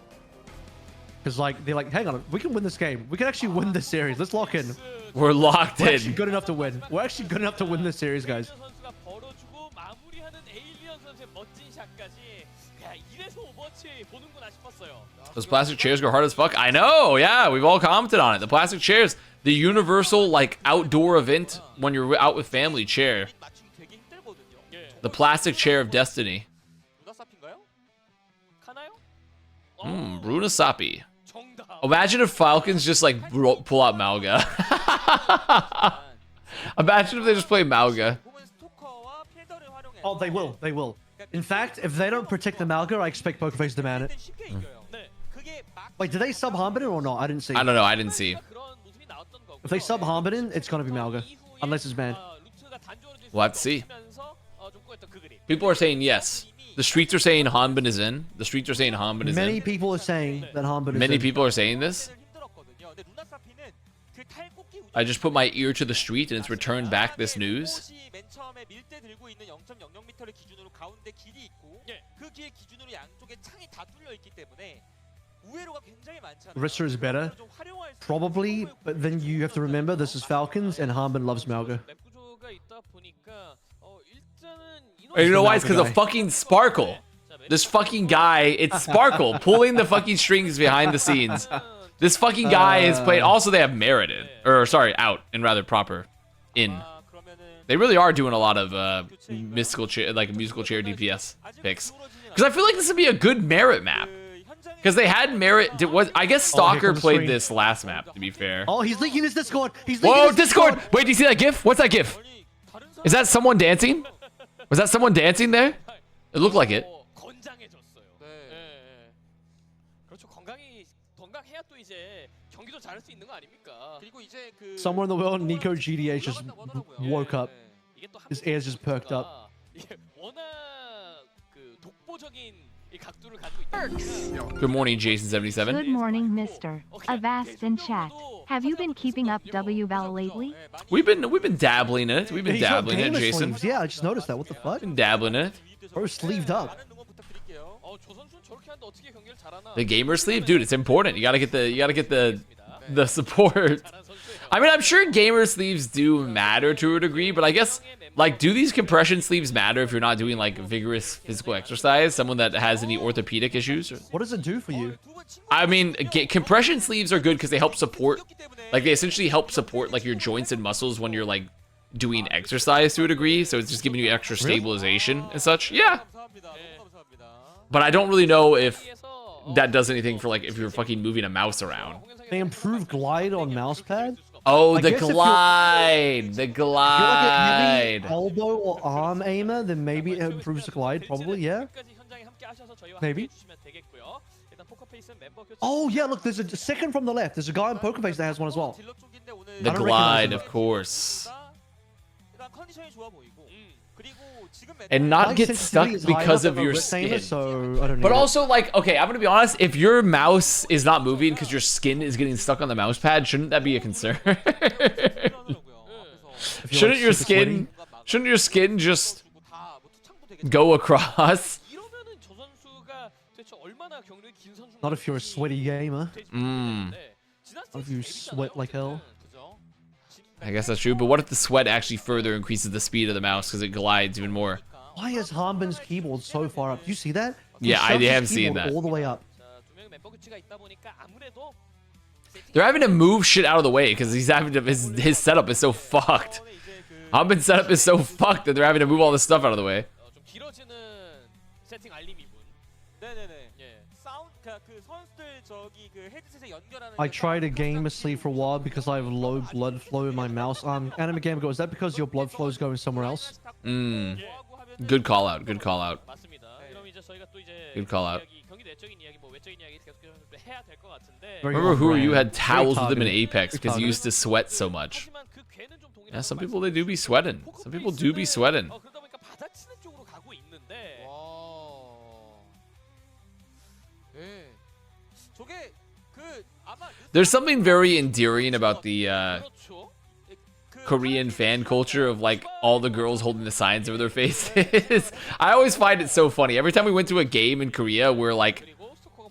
Because like they're like, hang on, we can win this game. We can actually win this series. Let's lock in. We're locked in. We're actually good enough to win. We're actually good enough to win this series, guys. Those plastic chairs go hard as fuck. I know, yeah, we've all commented on it. The plastic chairs, the universal like outdoor event when you're out with family chair. The plastic chair of destiny. Bruna Sapi. Imagine if Falcons just like pull out Malga. Imagine if they just play Malga. Oh, they will. They will. In fact, if they don't protect the Malga, I expect Pokerface to ban it. Wait, did they sub Harbin or not? I didn't see. I don't know. I didn't see. If they sub Harbin, it's gonna be Malga, unless it's banned. We'll have to see. People are saying yes. The streets are saying Hanbin is in. The streets are saying Hanbin is in. Many people are saying that Hanbin is in. Many people are saying this. I just put my ear to the street and it's returned back this news. Risser is better. Probably, but then you have to remember this is Falcons and Hanbin loves Malga. You know why? It's because of fucking Sparkle. This fucking guy, it's Sparkle pulling the fucking strings behind the scenes. This fucking guy is playing. Also, they have merited, or sorry, out and rather proper in. They really are doing a lot of mystical chair, like musical chair DPS picks. Because I feel like this would be a good merit map. Because they had merit. I guess Stalker played this last map. To be fair. Oh, he's leaking his Discord. He's leaking Whoa, his Discord! Wait, do you see that GIF? What's that GIF? Is that someone dancing? Was that someone dancing there? It looked like it. Somewhere in the world, Nico GDH just woke up. His ears just perked up. Good morning, Jason77. Good morning, Mr. Avast in chat. Have you been keeping up WVAL lately? We've been dabbling in it. We've been dabbling in it, Jason. Sleeves. Yeah, I just noticed that. What the fuck? Been dabbling in it. Or sleeved up. The gamer sleeve, dude, it's important. You gotta get the support. I mean, I'm sure gamer sleeves do matter to a degree, but I guess like, do these compression sleeves matter if you're not doing like vigorous physical exercise? Someone that has any orthopedic issues? What does it do for you? I mean, compression sleeves are good because they help support, like they essentially help support like your joints and muscles when you're like doing exercise to a degree, so it's just giving you extra stabilization and such. Yeah. But I don't really know if that does anything for like if you're fucking moving a mouse around. They improved glide on mousepad. Oh, I the guess if glide. The If you're like a heavy glide. elbow or arm aimer, then maybe it improves the glide. Probably, yeah. Maybe. Oh yeah, look, there's a second from the left. There's a guy in Poker Face that has one as well. The I don't glide, recognize of course. And And not My get sensitivity stuck is high because enough of your a wrist aimer, skin. so I don't But need it. also, like, okay, I'm gonna be honest. If your mouse is not moving because your skin is getting stuck on the mouse pad, shouldn't that be a concern? If you're, Shouldn't like, your super skin? sweaty. Shouldn't your skin just go across? Not if you're a sweaty gamer. Mm. Not if you sweat like hell. I guess that's true. But what if the sweat actually further increases the speed of the mouse because it glides even more? Why is Harbin's keyboard so far up? Do you see that? He Yeah, I shoves his have seen keyboard that. all the way up. They're having to move shit out of the way because he's having to. His setup is so fucked. Harbin's setup is so fucked that they're having to move all this stuff out of the way. I tried to game asleep for a while because I have low blood flow in my mouse. Anime Gamer Go, is that because your blood flow is going somewhere else? Mm. Good call out. Good call out. Good call out. Remember who you had towels with them in Apex because you used to sweat so much. Yeah, some people they do be sweating. Some people do be sweating. There's something very endearing about the Korean fan culture of like all the girls holding the signs over their faces. I always find it so funny. Every time we went to a game in Korea where like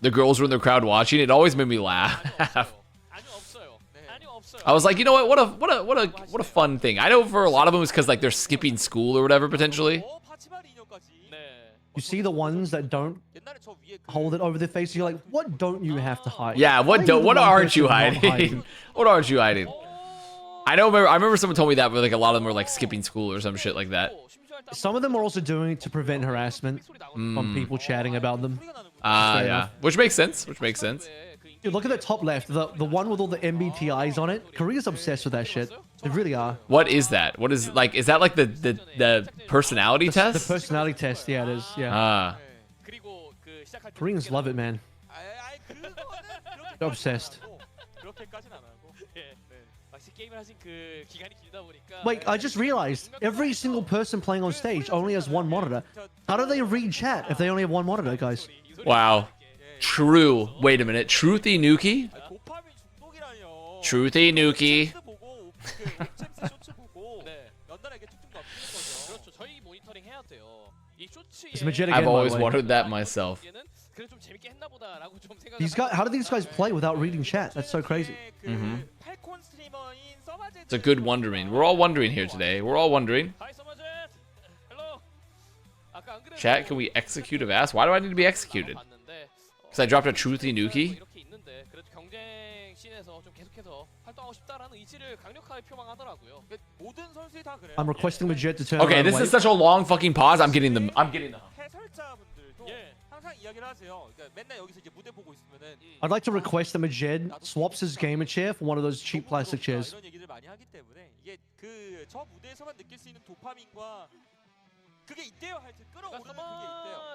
the girls were in the crowd watching, it always made me laugh. I was like, you know what a fun thing. I know for a lot of them it's because like they're skipping school or whatever potentially. You see the ones that don't hold it over their face, you're like, what don't you have to hide? Yeah, Why are you the what one aren't you person not hiding? What aren't you hiding? I remember someone told me that, but like a lot of them were like skipping school or some shit like that. Some of them are also doing it to prevent harassment from people chatting about them. Yeah, which makes sense. Which makes sense. Dude, look at the top left, the one with all the MBTIs on it. Korea's obsessed with that shit. They really are. What is that? What is like? Is that like the personality test? The personality test, yeah, it is. Yeah. Ah. Koreans love it, man. They're obsessed. Wait, I just realized every single person playing on stage only has one monitor. How do they read chat if they only have one monitor, guys? Wow. True. Wait a minute. Truthy Nuki? Truthy Nuki. It's Majid again, I've by the always way. wondered that myself. These guys, how do these guys play without reading chat? That's so crazy. Mm-hmm. It's a good wondering. We're all wondering here today. We're all wondering. Chat, can we execute Avast? Why do I need to be executed? Because I dropped a Truthy Nuki? I'm requesting Majid to turn Okay, around this and is such a long fucking pause. I'm getting them. I'd like to request that Majid swaps his gamer chair for one of those cheap plastic chairs.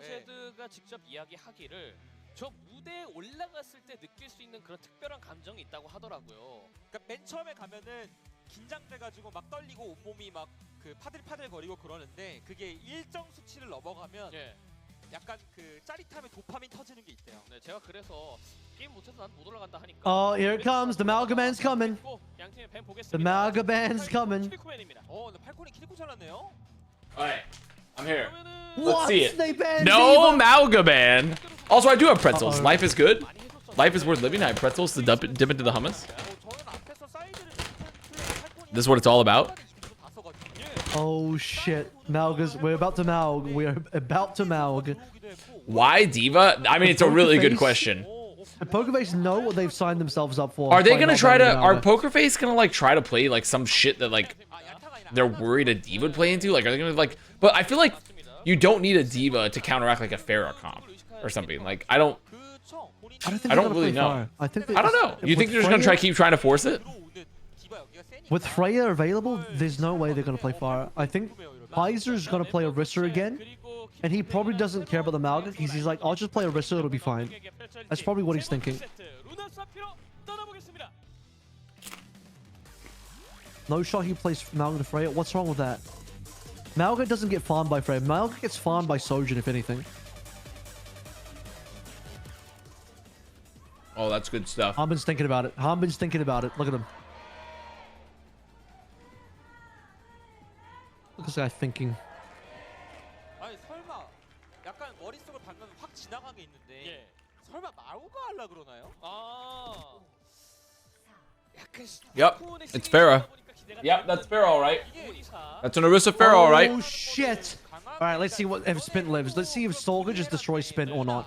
제드가 직접 이야기하기를 저 무대에 올라갔을 때 느낄 수 있는 그런 특별한 감정이 있다고 하더라고요. 그러니까 맨 처음에 가면은 긴장돼가지고 막 떨리고 온몸이 막 그 파들파들거리고 그러는데 그게 일정 수치를 넘어가면 약간 그 짜릿함에 도파민 터지는 게 있대요. 네, 제가 그래서 게임 못해서 난 못 올라간다 하니까. Oh, here it comes. The Malgaman's coming. 양팀의 팬 보겠습니다. The Malgaman's coming. 근데 팔콘이 킬코 잘랐네요. Alright, I'm here. Let's What? see it. They banned No Diva. Malgaban. Also, I do have pretzels. Life is good. Life is worth living. I have pretzels to dip into the hummus. This is what it's all about. Oh shit, Malgas, we're about to Malg. We're about to Malg. Why Diva? I mean, it's a really good question. The Pokerface know what they've signed themselves up for. Are they by gonna not try banning to? Are Malga. Pokerface gonna like try to play like some shit that like they're worried a diva would play into? Like, are they gonna like? But I feel like you don't need a diva to counteract like a Pharah comp or something. Like, I don't really know. I don't know. You think they're just gonna keep trying to force it? With Freya available, there's no way they're gonna play Pharah. I think Heiser's gonna play Orisa again, and he probably doesn't care about the Malga. He's like, I'll just play Orisa, it'll be fine. That's probably what he's thinking. No shot he plays Malga to Freya. What's wrong with that? Malga doesn't get farmed by Freya. Malga gets farmed by Sojin, if anything. Oh, that's good stuff. Hanbin's thinking about it. Hanbin's thinking about it. Look at him. Look at this guy thinking. Yep, it's Pharah. Yep, that's Pharah, all right. That's an Orisa Pharah, all right. Oh, shit. All right, let's see if Spin lives. Let's see if Stalker just destroys Spin or not.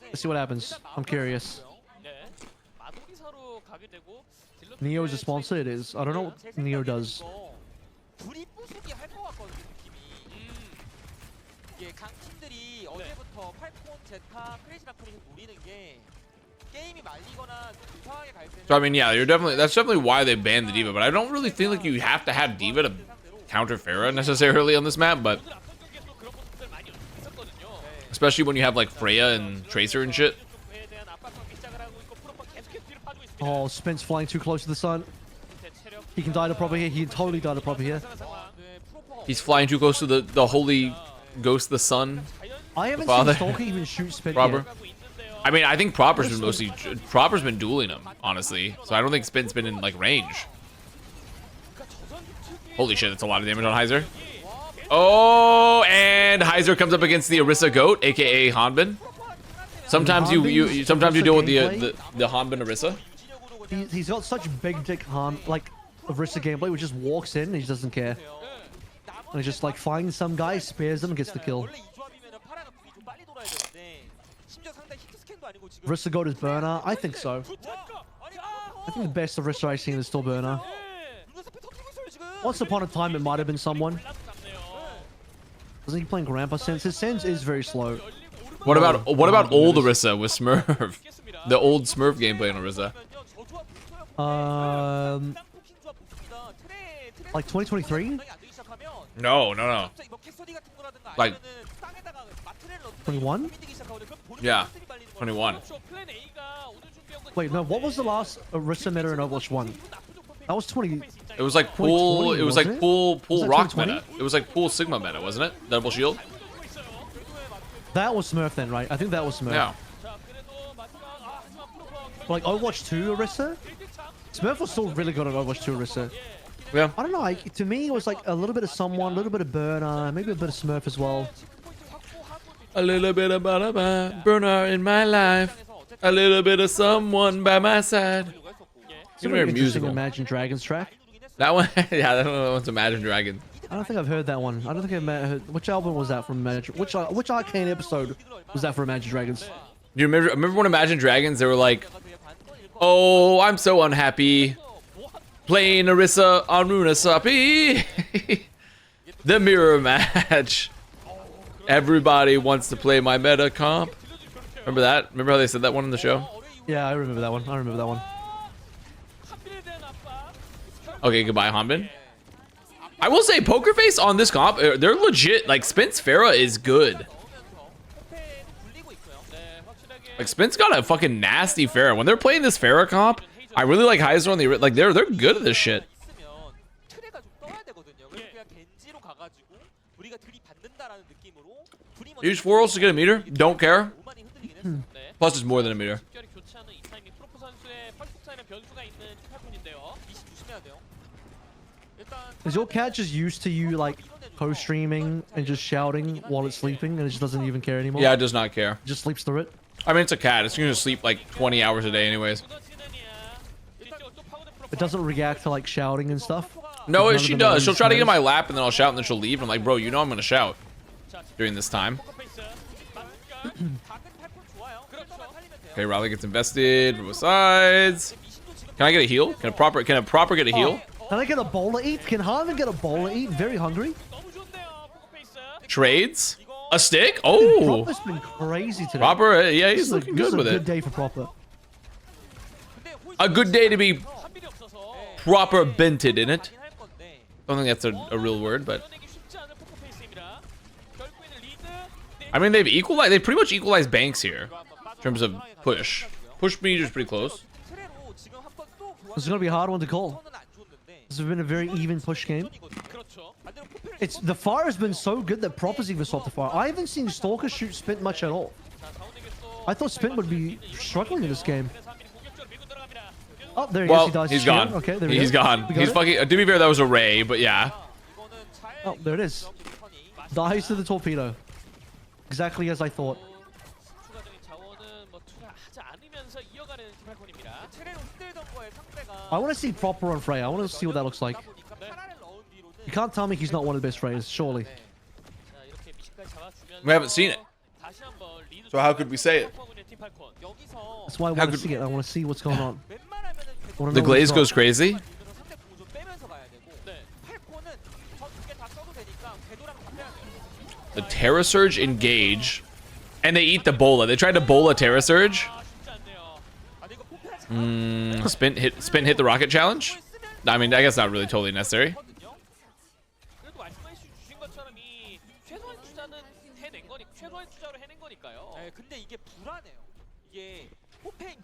Let's see what happens. I'm curious. Neo is a sponsor? It is. I don't know what Neo does. So I mean, yeah, that's definitely why they banned the diva, but I don't really feel like you have to have diva to counter Pharah necessarily on this map, but especially when you have like Freya and Tracer and shit. Oh, Spin's flying too close to the sun. He can die to proper here. He can totally die to proper here. He's flying too close to the holy ghost, the sun. I haven't seen Stalker even shoot Spin Proper. yet. I mean, I think Proper's been dueling him, honestly. So I don't think Spin's been in like range. Holy shit, that's a lot of damage on Heiser. Oh, and Heiser comes up against the Orisa Goat, aka Hanbin. Sometimes you deal with the Hanbin Orisa. He's got such big dick like Orisa gameplay, which just walks in and he just doesn't care. And he just like finds some guy, spares them, and gets the kill. Orisa Goat is Burner? I think so. I think the best Orisa I've seen is still Burner. Once upon a time, it might have been someone. Wasn't he playing Grandpa Sense? His Sense is very slow. What about old Orisa with Smurf? The old Smurf gameplay on Orisa. Like 2023? No. Like 21? Yeah, 21. Wait, no. What was the last Orisa meta in Overwatch 1? That was 20. It was like full. It was like full rock 2020? meta. It was like full Sigma meta, wasn't it? Double shield. That was Smurf then, right? I think that was Smurf. Yeah. Like Overwatch 2 Orisa? Smurf was still really good at Overwatch 2 Orisa. Yeah. I don't know. Like, to me, it was like a little bit of someone, a little bit of Burner, maybe a bit of Smurf as well. A little bit of burner in my life. A little bit of someone by my side. It's a very interesting Imagine Dragons track. That one, yeah, that one's Imagine Dragons. I don't think I've heard that one. I don't think I've heard. Which album was that from Imagine? Which Arcane episode was that for Imagine Dragons? Do you remember when Imagine Dragons, they were like, oh, I'm so unhappy. Playing Orisa on Runasapi. The mirror match. Everybody wants to play my meta comp. Remember that? Remember how they said that one in the show? Yeah, I remember that one. I remember that one. Okay, goodbye, Hanbin. I will say, Poker Face on this comp, they're legit. Like, Spence Pharah is good. Like, Spence got a fucking nasty Pharah. When they're playing this Pharah comp, I really like Heiser on the... Like, they're good at this shit. Use 4 ults to get a meter. Don't care. Plus, it's more than a meter. Is your cat just used to you, like, co-streaming and just shouting while it's sleeping and it just doesn't even care anymore? Yeah, it does not care. Just sleeps through it? I mean, it's a cat. It's going to sleep, like, 20 hours a day anyways. It doesn't react to, like, shouting and stuff? No, she does. She'll try to get in my lap and then I'll shout and then she'll leave. I'm like, bro, you know I'm going to shout during this time. Okay, Raleigh gets invested from both sides. Can I get a heal? Can a proper get a heal? Can I get a bowler eat? Can Harvin get a bowler eat? Very hungry. Trades? A stick? Oh! Proper's been crazy today. Proper, yeah, he's looking good with it. This is a good it. day for Proper. A good day to be proper bented in it. I don't think that's a real word, but I mean they've equalized. They pretty much equalized banks here in terms of push. Push meter is pretty close. This is gonna be a hard one to call. This has been a very even push game. The fire has been so good that Proper's even stopped the fire. I haven't seen Stalker shoot Spint much at all. I thought Spint would be struggling in this game. Oh, there he is. He dies. He's gone. Okay, there he's gone. He's fucking. To be fair, that was a ray, but yeah. Oh, there it is. Dies to the torpedo. Exactly as I thought. I want to see Proper on Freya. I want to see what that looks like. You can't tell me he's not one of the best Freyas, surely. We haven't seen it. So how could we say it? That's why I want to see it. I want to see what's going on. The glaze goes crazy. The Terra Surge engage. And they eat the Bola. They tried to Bola Terra Surge. Spin hit the rocket challenge? I mean, I guess not really totally necessary.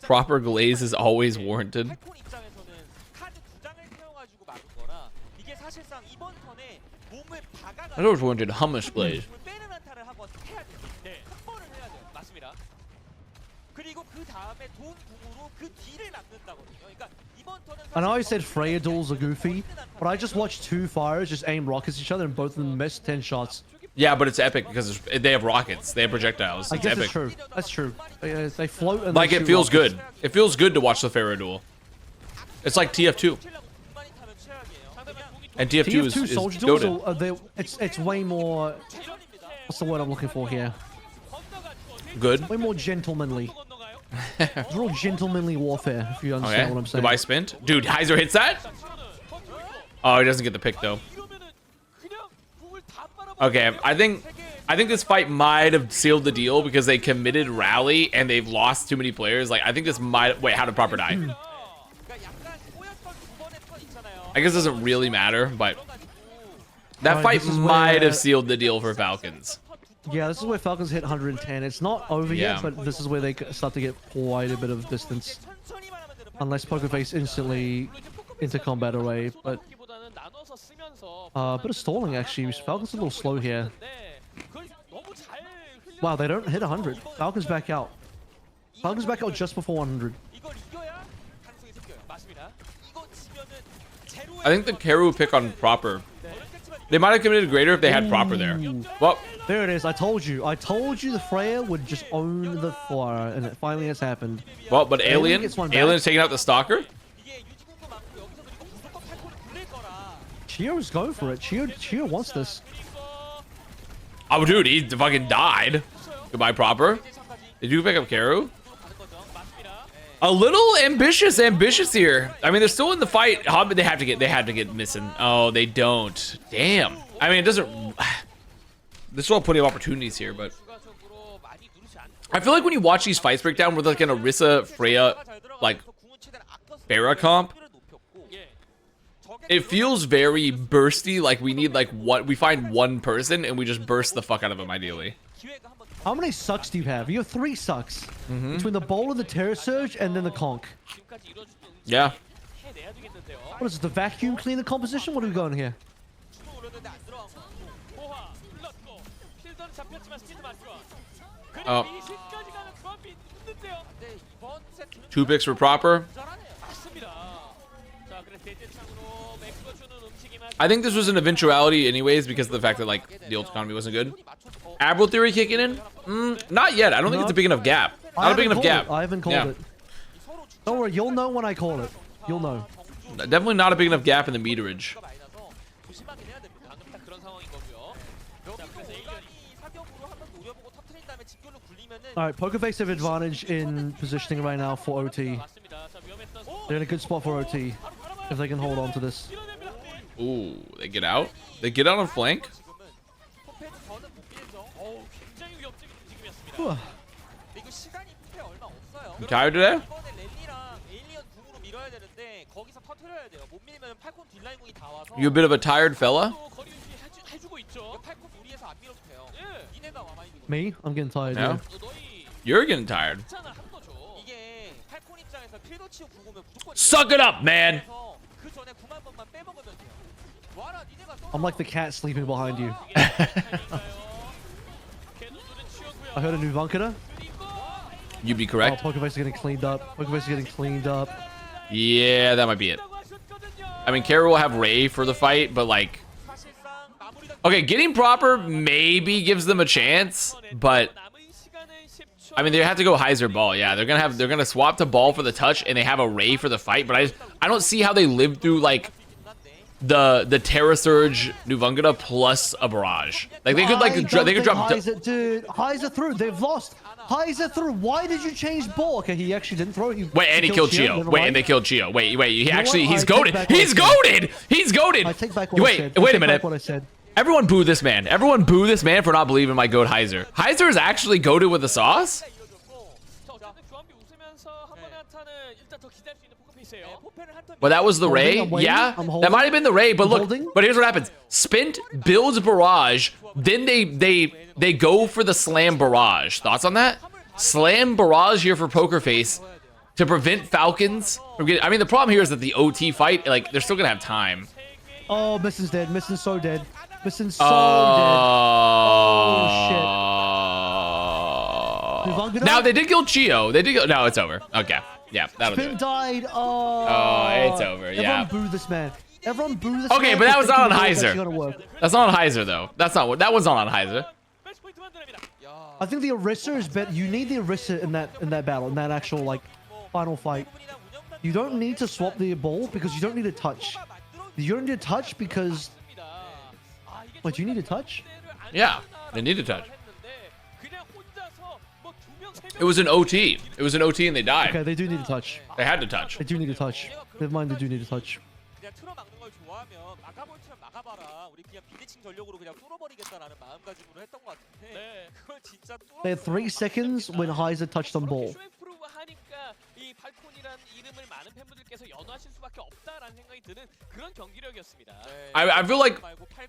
Proper glaze is always warranted. I know it's warranted hummus glaze. I know I said Freya duels are goofy, but I just watched two fires just aim rockets at each other and both of them missed 10 shots. Yeah, but it's epic because they have rockets. They have projectiles. I guess epic. it's true. That's true. They float and like they it shoot feels rockets. good. It feels good to watch the Pharaoh duel. It's like TF2. And TF2 is soldier duels it's way more. What's the word I'm looking for here? Good. Way more gentlemanly. It's real gentlemanly warfare, if you understand what I'm saying. Goodbye, Spint. Dude, Heiser hits that? Oh, he doesn't get the pick, though. Okay, I think this fight might have sealed the deal because they committed rally and they've lost too many players. Like, I think this might... Wait, how did Proper die? I guess it doesn't really matter, but... That fight might have sealed the deal for Falcons. Yeah, this is where Falcons hit 110. It's not over yet, but this is where they start to get quite a bit of distance. Unless Pokerface instantly into combat away, but... a bit of stalling, actually. Falcons are a little slow here. Wow, they don't hit 100. Falcons back out. Falcons back out just before 100. I think the Karu pick on Proper. They might have committed greater if they had Proper there. Well, there it is. I told you. I told you the Freya would just own the fire, and it finally has happened. Well, but Alien's taking out the Stalker. Chio's going for it. Chio wants this. Oh, dude, he fucking died. Goodbye, Proper. Did you pick up Karu? A little ambitious here. I mean, they're still in the fight. Hobbit, they have to get missing. Oh, they don't. Damn. I mean, it doesn't. There's still plenty of opportunities here, but I feel like when you watch these fights break down with like an Orisa, Freya, like Pharah comp, it feels very bursty. Like we need like we find one person and we just burst the fuck out of him ideally. How many sucks do you have? You have 3 sucks. Between the Bowler, the Terror Surge, and then the Conk. Yeah. What is it, the vacuum cleaner composition? What are we going here? Oh. 2 picks for Proper. I think this was an eventuality anyways because of the fact that like the ult economy wasn't good. Abro theory kicking in? Not yet. I don't think it's a big enough gap. Not a big enough gap. I haven't called it. Don't worry, you'll know when I call it. You'll know. Definitely not a big enough gap in the meterage. Alright, Pokerface have advantage in positioning right now for OT. They're in a good spot for OT if they can hold on to this. Ooh, they get out. They get out on flank. 지금은 포페도 더는 못 밀죠. 어우, 굉장히 위협적인 움직임이었습니다. Whew. 근데 이거 시간이 포페 얼마 없어요. You tired today? 이번에 랠리랑 에일리언 궁으로 밀어야 되는데 거기서 터트려야 돼요. 못 밀면 팔콘 딜라인 궁이 다 와서. You a bit of a tired fella? 또 거리 유지 해주고 있죠. 팔콘 무리해서 안 밀어도 돼요. 예. 니네가 와만히 밀고. Me? I'm getting tired. Yeah. Yeah. 너희 You're getting tired. 괜찮아 한 거죠. 이게 팔콘 입장에서 필도 치고 궁으면 무조건. Suck it up, man. 그래서 그 전에 9만 번만 빼먹으면 돼요. 와라 니네가 써. I'm like the cat sleeping behind you. I heard a new bunker. You'd be Oh, correct. Poker Face is getting cleaned up. Poker Face is getting cleaned up. Yeah, that might be it. I mean, Kara will have Ray for the fight, but like, okay, getting proper maybe gives them a chance, but I mean, they have to go Heiser ball. Yeah, they're gonna swap to ball for the touch, and they have a Ray for the fight. But I don't see how they live through like the Terra Surge Nuvungada plus a barrage. Like they could they could drop. Heiser, dude, Heiser through. They've lost. Heiser through. Why did you change ball? Okay, he actually didn't throw it. Wait, and he killed Chio. Never Wait, mind. and they killed Chio. Wait, he know actually, what? he's I take goated. back what I He's said. goated. He's goated. I take back what I Wait, said. wait a Take minute. back what I said. Everyone boo this man. Everyone boo this man for not believing my goat Heiser. Heiser is actually goated with the sauce? But that was the Ray? I'm waiting, Yeah, I'm that holding, might have been the Ray, but I'm look, holding. but here's what happens. Spint builds Barrage, then they go for the Slam Barrage. Thoughts on that? Slam Barrage here for Poker Face to prevent Falcons from getting... I mean, the problem here is that the OT fight, like, they're still gonna have time. Oh, Missin's dead. Missin's so dead. Missin's so dead. Now they did kill Chio. They did. No, it's over. Okay. Yeah, that'll do Spin it. died. Oh. Oh, it's over. Yeah. Everyone boo this man. Everyone boo this Okay, man. but that was not on Thinking Heiser. it's gonna work. That's not on Heiser though. That's not what. That was not on Heiser. I think the Orisa is better. You need the Orisa in that battle, in that actual like final fight. You don't need to swap the ball because you don't need a touch. You don't need a touch because. Wait, you need a touch? Yeah, they need to touch. It was an OT. It was an OT and they died. Okay, they do need a touch. They had to touch. They do need a touch. Never mind, they do need a touch. 그냥 틀어막는 걸 좋아하면 막아볼처럼 막아봐라. 우리 그냥 비대칭 전력으로 그냥 뚫어버리겠다라는 마음가짐으로 했던 것 같은데 그걸 진짜 They had 3 seconds when Heiser touched on ball. 하니까 이 팔콘이란 이름을 많은 팬분들께서 연호하실 수밖에 없다라는 생각이 드는 그런 경기력이었습니다. I feel like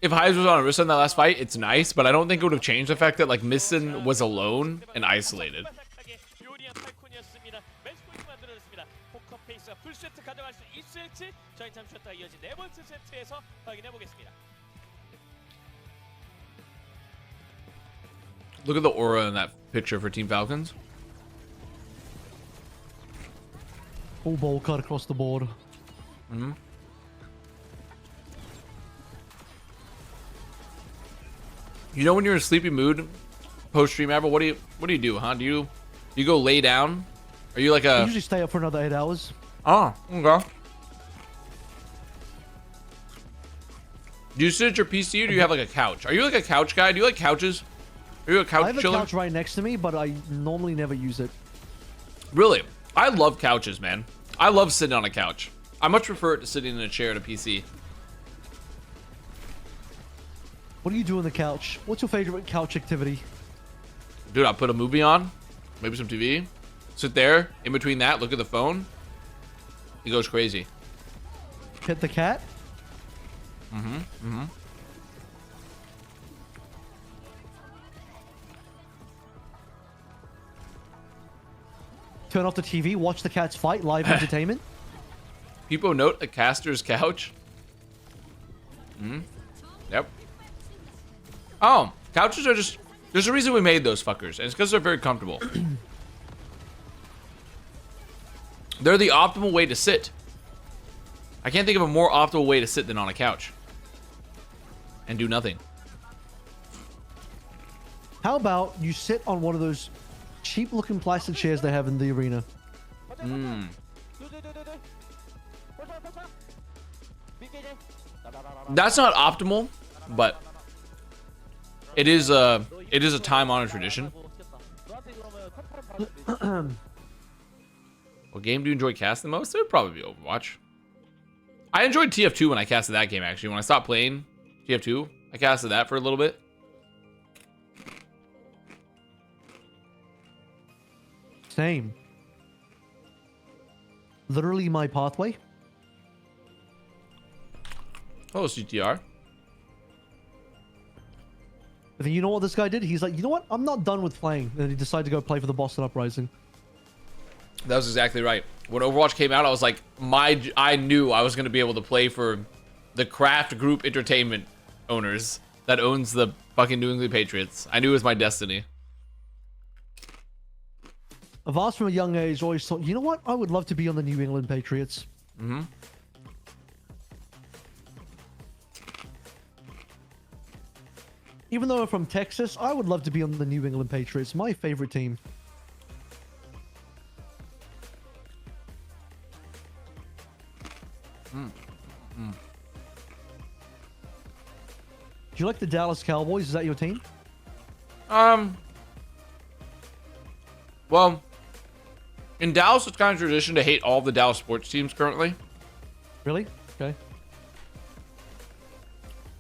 if Heiser was on Orisa in that last fight, it's nice, but I don't think it would have changed the fact that like Missin was alone and isolated. 요리한 팔콘이었습니다. 매치 포인트 만들어냈습니다. 포커 페이스가 풀 세트 가져갈 수 있을지 저희 잠시 쉬었다가 이어진 네 번째 세트에서 확인해 보겠습니다. Look at the aura in that picture for Team Falcons. Full ball cut across the board. Mm-hmm. You know when you're in a sleepy mood, post stream Apple, what do you do, huh? Do you go lay down? Are you like I a usually stay up for another 8 hours. Oh, okay. Do you sit at your PC or do you have like a couch? Are you like a couch guy? Do you like couches? Are you a couch I have a chiller? couch right next to me, but I normally never use it. Really? I love couches, man. I love sitting on a couch. I much prefer it to sitting in a chair at a PC. What do you do on the couch? What's your favorite couch activity? Dude, I'll put a movie on, maybe some TV, sit there, in between that, look at the phone. He goes crazy. Pet the cat? Turn off the TV, watch the cats fight, live entertainment. People note a caster's couch. Yep. Oh, couches are just... There's a reason we made those fuckers, and it's because they're very comfortable. They're the optimal way to sit. I can't think of a more optimal way to sit than on a couch. And do nothing. How about you sit on one of those cheap looking plastic chairs they have in the arena? That's not optimal, but it is a time-honored tradition. What game do you enjoy casting the most? It would probably be Overwatch. I enjoyed TF2 when I casted that game, actually. When I stopped playing TF2, I casted that for a little bit. Same. Literally my pathway. Oh, CTR. But then you know what this guy did? He's like, you know what? I'm not done with playing. And he decided to go play for the Boston Uprising. That was exactly right. When Overwatch came out, I was like, I knew I was going to be able to play for the Kraft Group Entertainment owners that owns the fucking New England Patriots. I knew it was my destiny. Avast from a young age always thought, you know what? I would love to be on the New England Patriots. Mm-hmm. Even though I'm from Texas, I would love to be on the New England Patriots. My favorite team. Do you like the Dallas Cowboys? Is that your team? Well, in Dallas, it's kind of tradition to hate all the Dallas sports teams currently. Really? Okay.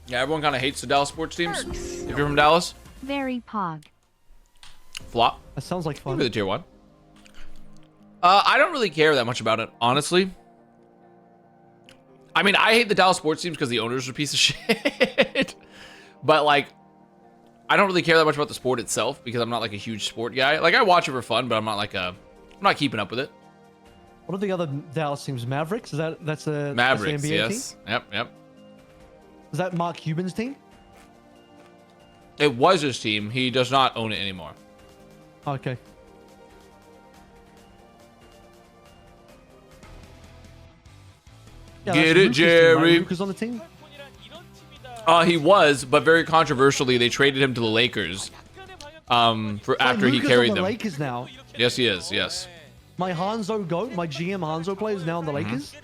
Yeah, everyone kind of hates the Dallas sports teams. If you're from Dallas. Very pog. Flop. That sounds like fun. Maybe the tier 1. I don't really care that much about it, honestly. I mean, I hate the Dallas sports teams because the owners are a piece of shit. But, like, I don't really care that much about the sport itself because I'm not, like, a huge sport guy. Like, I watch it for fun, but I'm not, like, I'm not keeping up with it. What are the other Dallas teams? Mavericks? That's the Mavericks, NBA yes. team? Yep. Is that Mark Cuban's team? It was his team. He does not own it anymore. Okay. Yeah, Get that's it, Luka's team, Jerry. right? Luka's on the team? He was, but very controversially, they traded him to the Lakers. For after he Luka's carried on the them. Lakers now. Yes, he is. Yes. My Hanzo GOAT, my GM Hanzo player is now on the Lakers.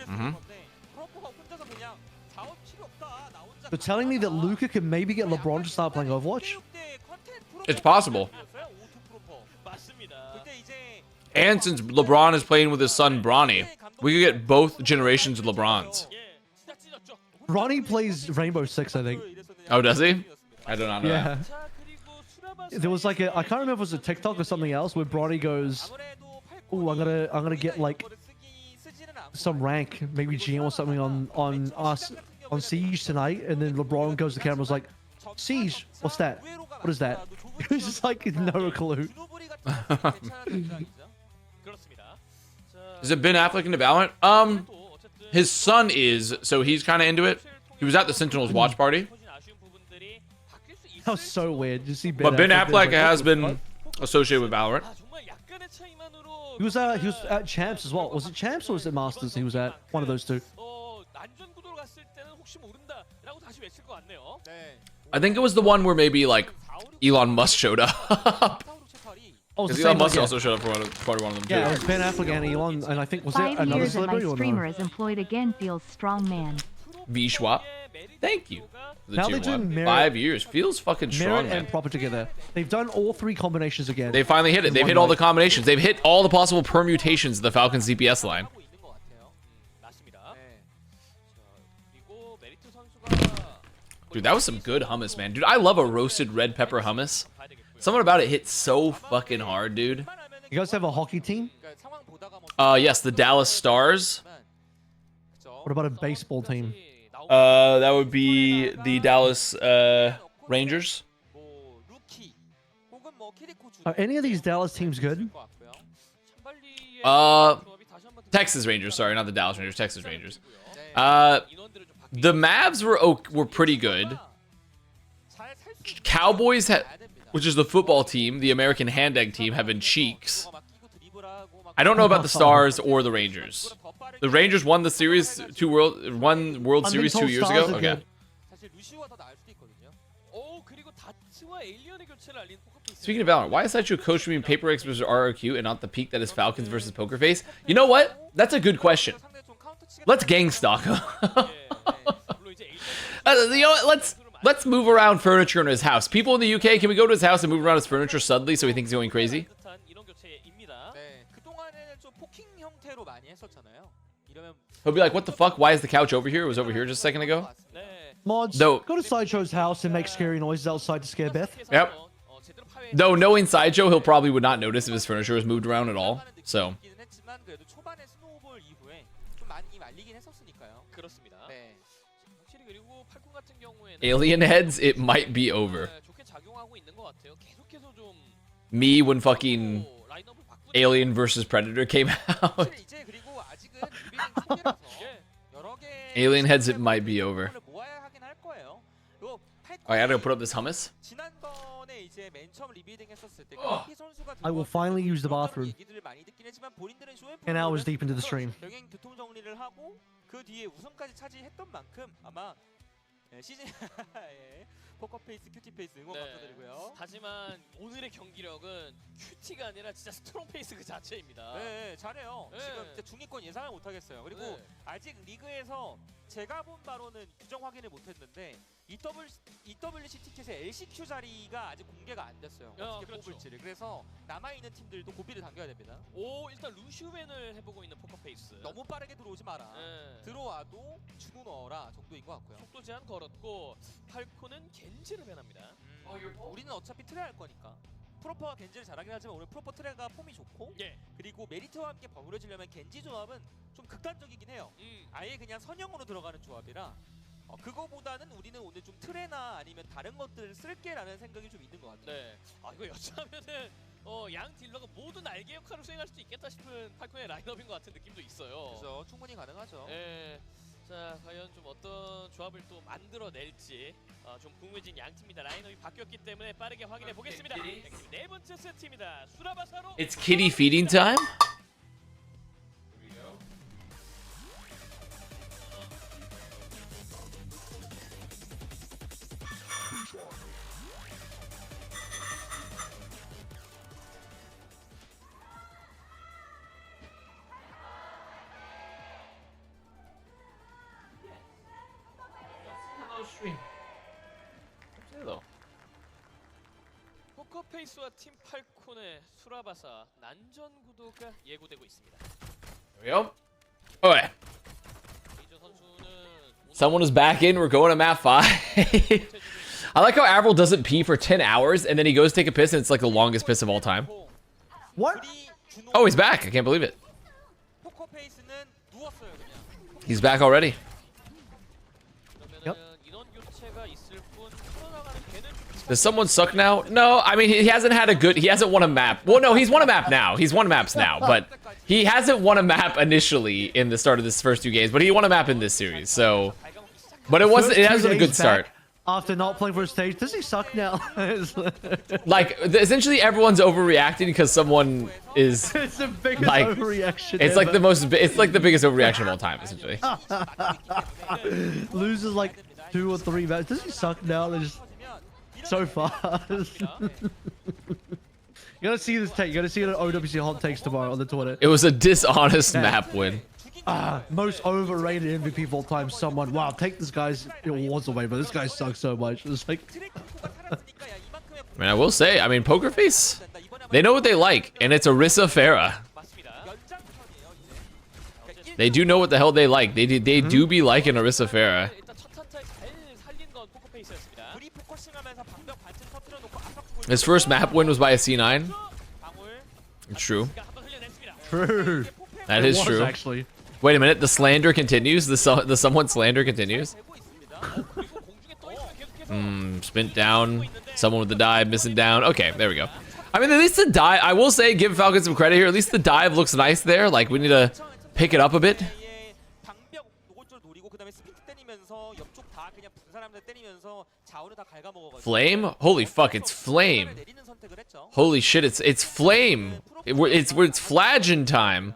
You're telling me that Luka can maybe get LeBron to start playing Overwatch? It's possible. And since LeBron is playing with his son Bronny, we could get both generations of LeBrons. Ronnie plays Rainbow Six, I think. Oh, does he? I do not know. Yeah. There was like I can't remember if it was a TikTok or something else where Bronny goes, "Oh, I'm gonna get like some rank, maybe GM or something on us on Siege tonight," and then LeBron goes to the camera, was like, "Siege? What's that? What is that?" It was just like no clue. Is it Ben Affleck into Valorant? His son is, so he's kind of into it. He was at the Sentinels watch party. That was so weird. You see, But Ben Affleck has been associated with Valorant. He was at Champs as well. Was it Champs or was it Masters? He was at one of those two. I think it was the one where maybe like Elon Musk showed up. Oh, Because Elon Musk also showed up for one of them too. Yeah, it was Ben Affleck and Elon, and I think was 5 it another years and my celebrity or streamer no? is employed again feels strong man. V-Schwap. Thank you. For the Now tier they're doing one. Merit- 5 years. Feels fucking strong, Merit man. and Proper together. They've done all three combinations again. They finally hit it. in They've one hit all the night. combinations. They've hit all the possible permutations of the Falcons DPS line. Dude, that was some good hummus, man. Dude, I love a roasted red pepper hummus. Something about it hits so fucking hard, dude. You guys have a hockey team? Yes, the Dallas Stars. What about a baseball team? That would be the Dallas Rangers. Are any of these Dallas teams good? Texas Rangers. Sorry, not the Dallas Rangers. Texas Rangers. The Mavs were pretty good. Cowboys had, which is the football team, the American Hand Egg team, have been cheeks. I don't know about the Stars or the Rangers. The Rangers won the series, won World Series 2 years ago. Okay. Speaking of Valorant, why is that your coach being Paper X versus RRQ and not the peak that is Falcons versus Poker Face? You know what? That's a good question. Let's gang stalk him. You know what? Let's move around furniture in his house. People in the UK, can we go to his house and move around his furniture suddenly so he thinks he's going crazy? He'll be like, what the fuck? Why is the couch over here? It was over here just a second ago. Mods, No. go to Sideshow's house and make scary noises outside to scare Beth. Yep. Though knowing Sideshow, he'll probably would not notice if his furniture was moved around at all. So. Alien heads, it might be over. Me when fucking Alien versus Predator came out. Alien heads, it might be over. Oh, I gotta go put up this hummus. Oh, I will finally use the bathroom. 10 hours deep into the stream. 포커페이스, 큐티페이스 응원 감사드리고요. 하지만 오늘의 경기력은 큐티가 아니라 진짜 스트롱페이스 그 자체입니다. 네, 잘해요. 지금 진짜 중위권 예상을 못하겠어요. 그리고 아직 리그에서 제가 본 바로는 규정 확인을 못했는데 EWC 티켓의 LCQ 자리가 아직 공개가 안 됐어요. 어떻게 뽑을지를. 그래서 남아있는 팀들도 고비를 당겨야 됩니다. 일단 루시우맨을 해보고 있는 포커페이스. 너무 빠르게 들어오지 마라. 들어와도 주고 넣어라 정도인 것 같고요. 속도 제한 걸었고 팔코는 겐지를 배납니다. 우리는 어차피 트레 할 거니까. 프로퍼가 겐지를 잘하긴 하지만 오늘 프로퍼 트레가 폼이 좋고 그리고 메리트와 함께 버무려지려면 겐지 조합은 좀 극단적이긴 해요. 아예 그냥 선형으로 들어가는 조합이라 그거보다는 우리는 오늘 좀 트레나 아니면 다른 것들을 쓸게라는 생각이 좀 있는 것 같아요. 네. 이거 여차하면은 양 딜러가 모두 날개 역할을 수행할 수도 있겠다 싶은 팔콘의 라인업인 것 같은 느낌도 있어요. 그렇죠. 충분히 가능하죠. 네. 자, 과연 좀 어떤 조합을 또 만들어낼지 좀 궁금해진 양 팀입니다. 라인업이 바뀌었기 때문에 빠르게 확인해 보겠습니다. 네 번째 세트입니다. 수라바사로. It's kitty feeding time. 포커페이스와 팀 팔콘의 수라바사 난전 구도가 예고되고 있습니다. There we go. Okay. Someone is back in. We're going to map 5. I like how Avril doesn't pee for 10 hours and then he goes to take a piss and it's like the longest piss of all time. What? Oh, he's back. I can't believe it. He's back already. Yep. Does someone suck now? No, I mean, he hasn't won a map. Well, no, he's won a map now. He's won maps now, but he hasn't won a map initially in the start of this first 2 games, but he won a map in this series, so. But it hasn't a good start. After not playing for a stage, does he suck now? Like, essentially everyone's overreacting because someone is. It's the biggest like, overreaction It's ever. like the biggest overreaction of all time, essentially. Loses like 2 or 3 matches. Does he suck now? They're just so fast. You gotta see this take. You gotta see it at OWCS hot takes tomorrow on the Twitter. It was a dishonest map win. Most overrated MVP of all time. Someone, wow, take this guy's awards away, but this guy sucks so much. It's like, I mean, I will say, I mean, Poker Face, they know what they like, and it's Orisa Farah. They do know what the hell they like. They do be liking Orisa Farah. His first map win was by a C9. It's true. true. That is true. Actually. Wait a minute, the slander continues? The someone slander continues? Spin down. Someone with the dive, missing down. Okay, there we go. I mean, at least the dive, I will say, give Falcons some credit here. At least the dive looks nice there. Like, we need to pick it up a bit. Flame? Holy fuck, it's Flame. Holy shit, it's Flame. It's Flagin time.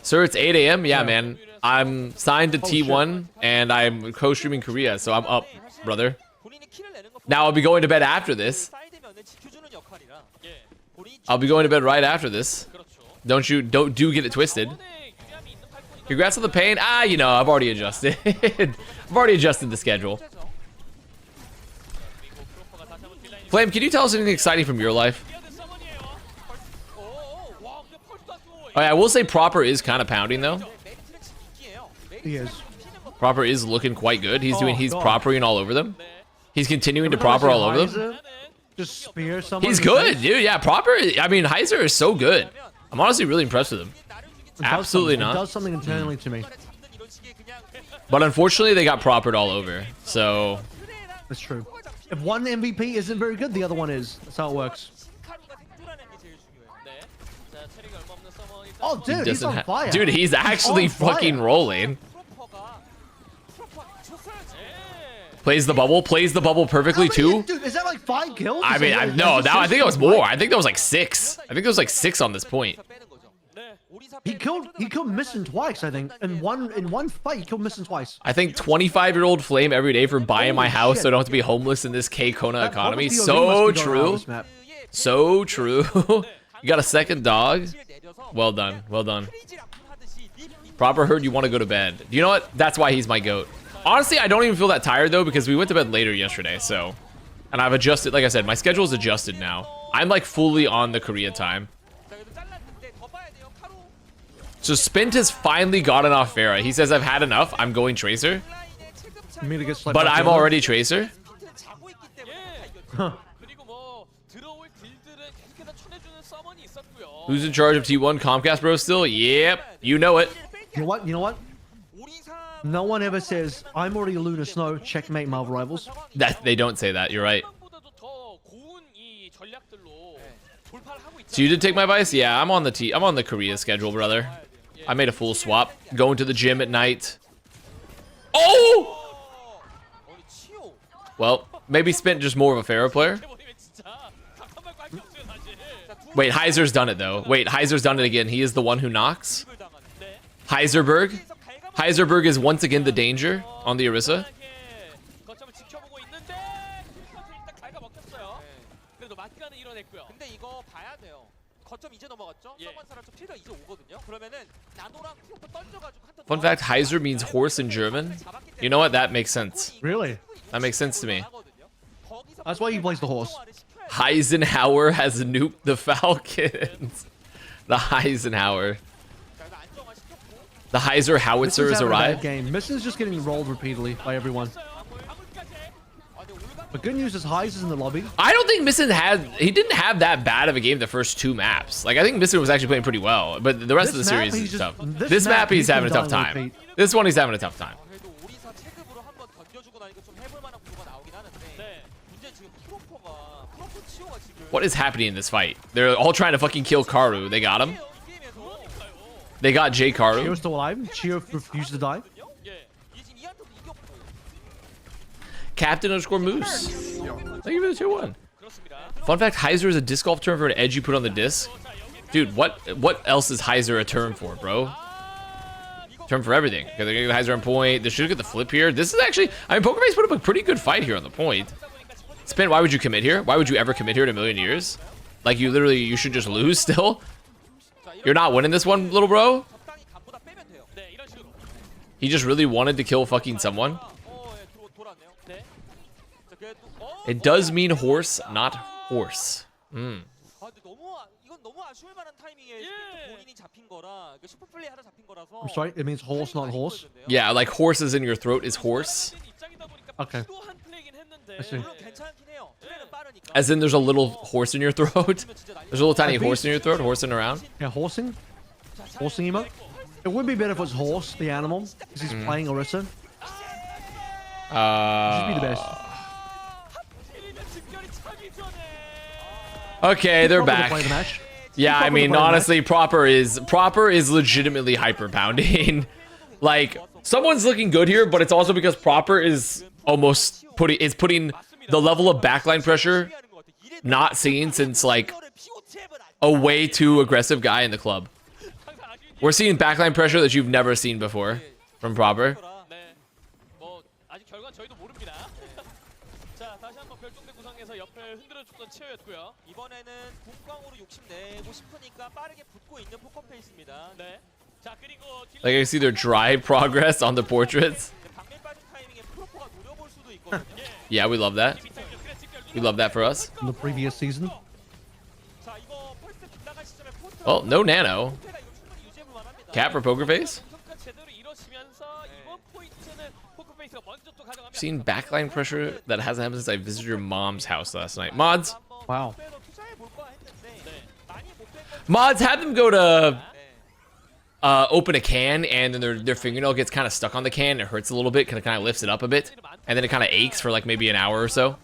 Sir, it's 8 a.m. Yeah, man. I'm signed to T1 and I'm co-streaming Korea, so I'm up, brother. Now I'll be going to bed after this. I'll be going to bed right after this. Don't get it twisted. Congrats on the pain. You know, I've already adjusted. I've already adjusted the schedule. Flame, can you tell us anything exciting from your life? Oh, yeah, I will say Proper is kind of pounding though. He is. Proper is looking quite good. He's God. propering all over them. He's continuing to Every time I proper see all over them. Heiser just spear someone. He's in the good, face, dude. Yeah, Proper. I mean, Heiser is so good. I'm honestly really impressed with him. it does Absolutely something. not. It does something internally to me. But unfortunately, they got propered all over. So That's true. If one MVP isn't very good, the other one is. That's how it works. Oh, dude, he's on fire. Dude, he's actually on fire. fucking rolling. Plays the bubble perfectly too. Dude, is that like 5 kills? I mean, no, now I think it was more. I think that was like 6. I think there was like 6 on this point. He killed Missing twice, I think. In one fight, he killed Missing twice. I think 25-year-old flame every day for buying my house shit. so I don't have to be homeless in this K-Kona That economy. Call of So Duty must be going around true. this map. So true. You got a second dog? Well done. Well done. Proper heard you want to go to bed. You know what? That's why he's my GOAT. Honestly, I don't even feel that tired though because we went to bed later yesterday, so. And I've adjusted, like I said, my schedule is adjusted now. I'm like fully on the Korea time. So Spint has finally gotten off Pharah. He says, I've had enough. I'm going Tracer. You mean to get slept But back I'm in? already Tracer. Who's in charge of T1? Comcast bro still? Yep. You know it. You know what? You know what? No one ever says, I'm already Luna Snow, checkmate Marvel Rivals. That they don't say that. You're right. So you did take my advice? Yeah, I'm on the Korea schedule, brother. I made a full swap. Going to the gym at night. Oh! Well, maybe Spent just more of a Pharah player. Wait, Heiser's done it though. Wait, Heiser's done it again. He is the one who knocks. Heiserberg. Heiserberg is once again the danger on the Orisa. Fun fact, Heiser means horse in German. You know what? That makes sense. Really? That makes sense to me. That's why he plays the horse. Heisenhower has nuked the Falcons. The Heisenhower. The Heiser howitzer has arrived. Game. Mission's just getting rolled repeatedly by everyone. The good news is Heiser's in the lobby. I don't think Missin he didn't have that bad of a game the first 2 maps. Like, I think Missin was actually playing pretty well, but the rest of the series is tough. This map, he's having a tough time. This one, he's having a tough time. What is happening in this fight? They're all trying to fucking kill Karu. They got him. They got J. Karu. Chio's still alive. Chio refused to die. Captain _ Moose. Thank you for the 2-1. Fun fact, Heiser is a disc golf term for an edge you put on the disc. Dude, what else is Heiser a term for, bro? Term for everything. Okay, they're gonna get Heiser on point. They should get the flip here. This is actually, I mean, PokerFace put up a pretty good fight here on the point. Spin, why would you commit here? Why would you ever commit here in a million years? Like, you should just lose still. You're not winning this one, little bro. He just really wanted to kill fucking someone. It does mean horse, not horse. Mm. I'm sorry, it means horse, not horse. Yeah, like horses in your throat is horse. Okay. I see. As in, there's a little horse in your throat. There's a little tiny horse in your throat, horsing around. Yeah, horsing. Horsing emote. It would be better if it was horse, the animal, because he's playing Orisa. Should be the best. Okay, they're back. Play the match. Yeah, I mean, honestly, Proper is legitimately hyper pounding. Like, someone's looking good here, but it's also because Proper is almost putting the level of backline pressure not seen since like a way too aggressive guy in the club. We're seeing backline pressure that you've never seen before from Proper. Like, I see their dry progress on the portraits. Yeah, we love that. We love that for us. From the previous season. Oh, no nano. Cap for Poker Face? I've seen backline pressure that hasn't happened since I visited your mom's house last night. Mods. Wow. Mods, have them go to open a can, and then their fingernail gets kind of stuck on the can. It hurts a little bit, kind of lifts it up a bit, and then it kind of aches for like maybe an hour or so.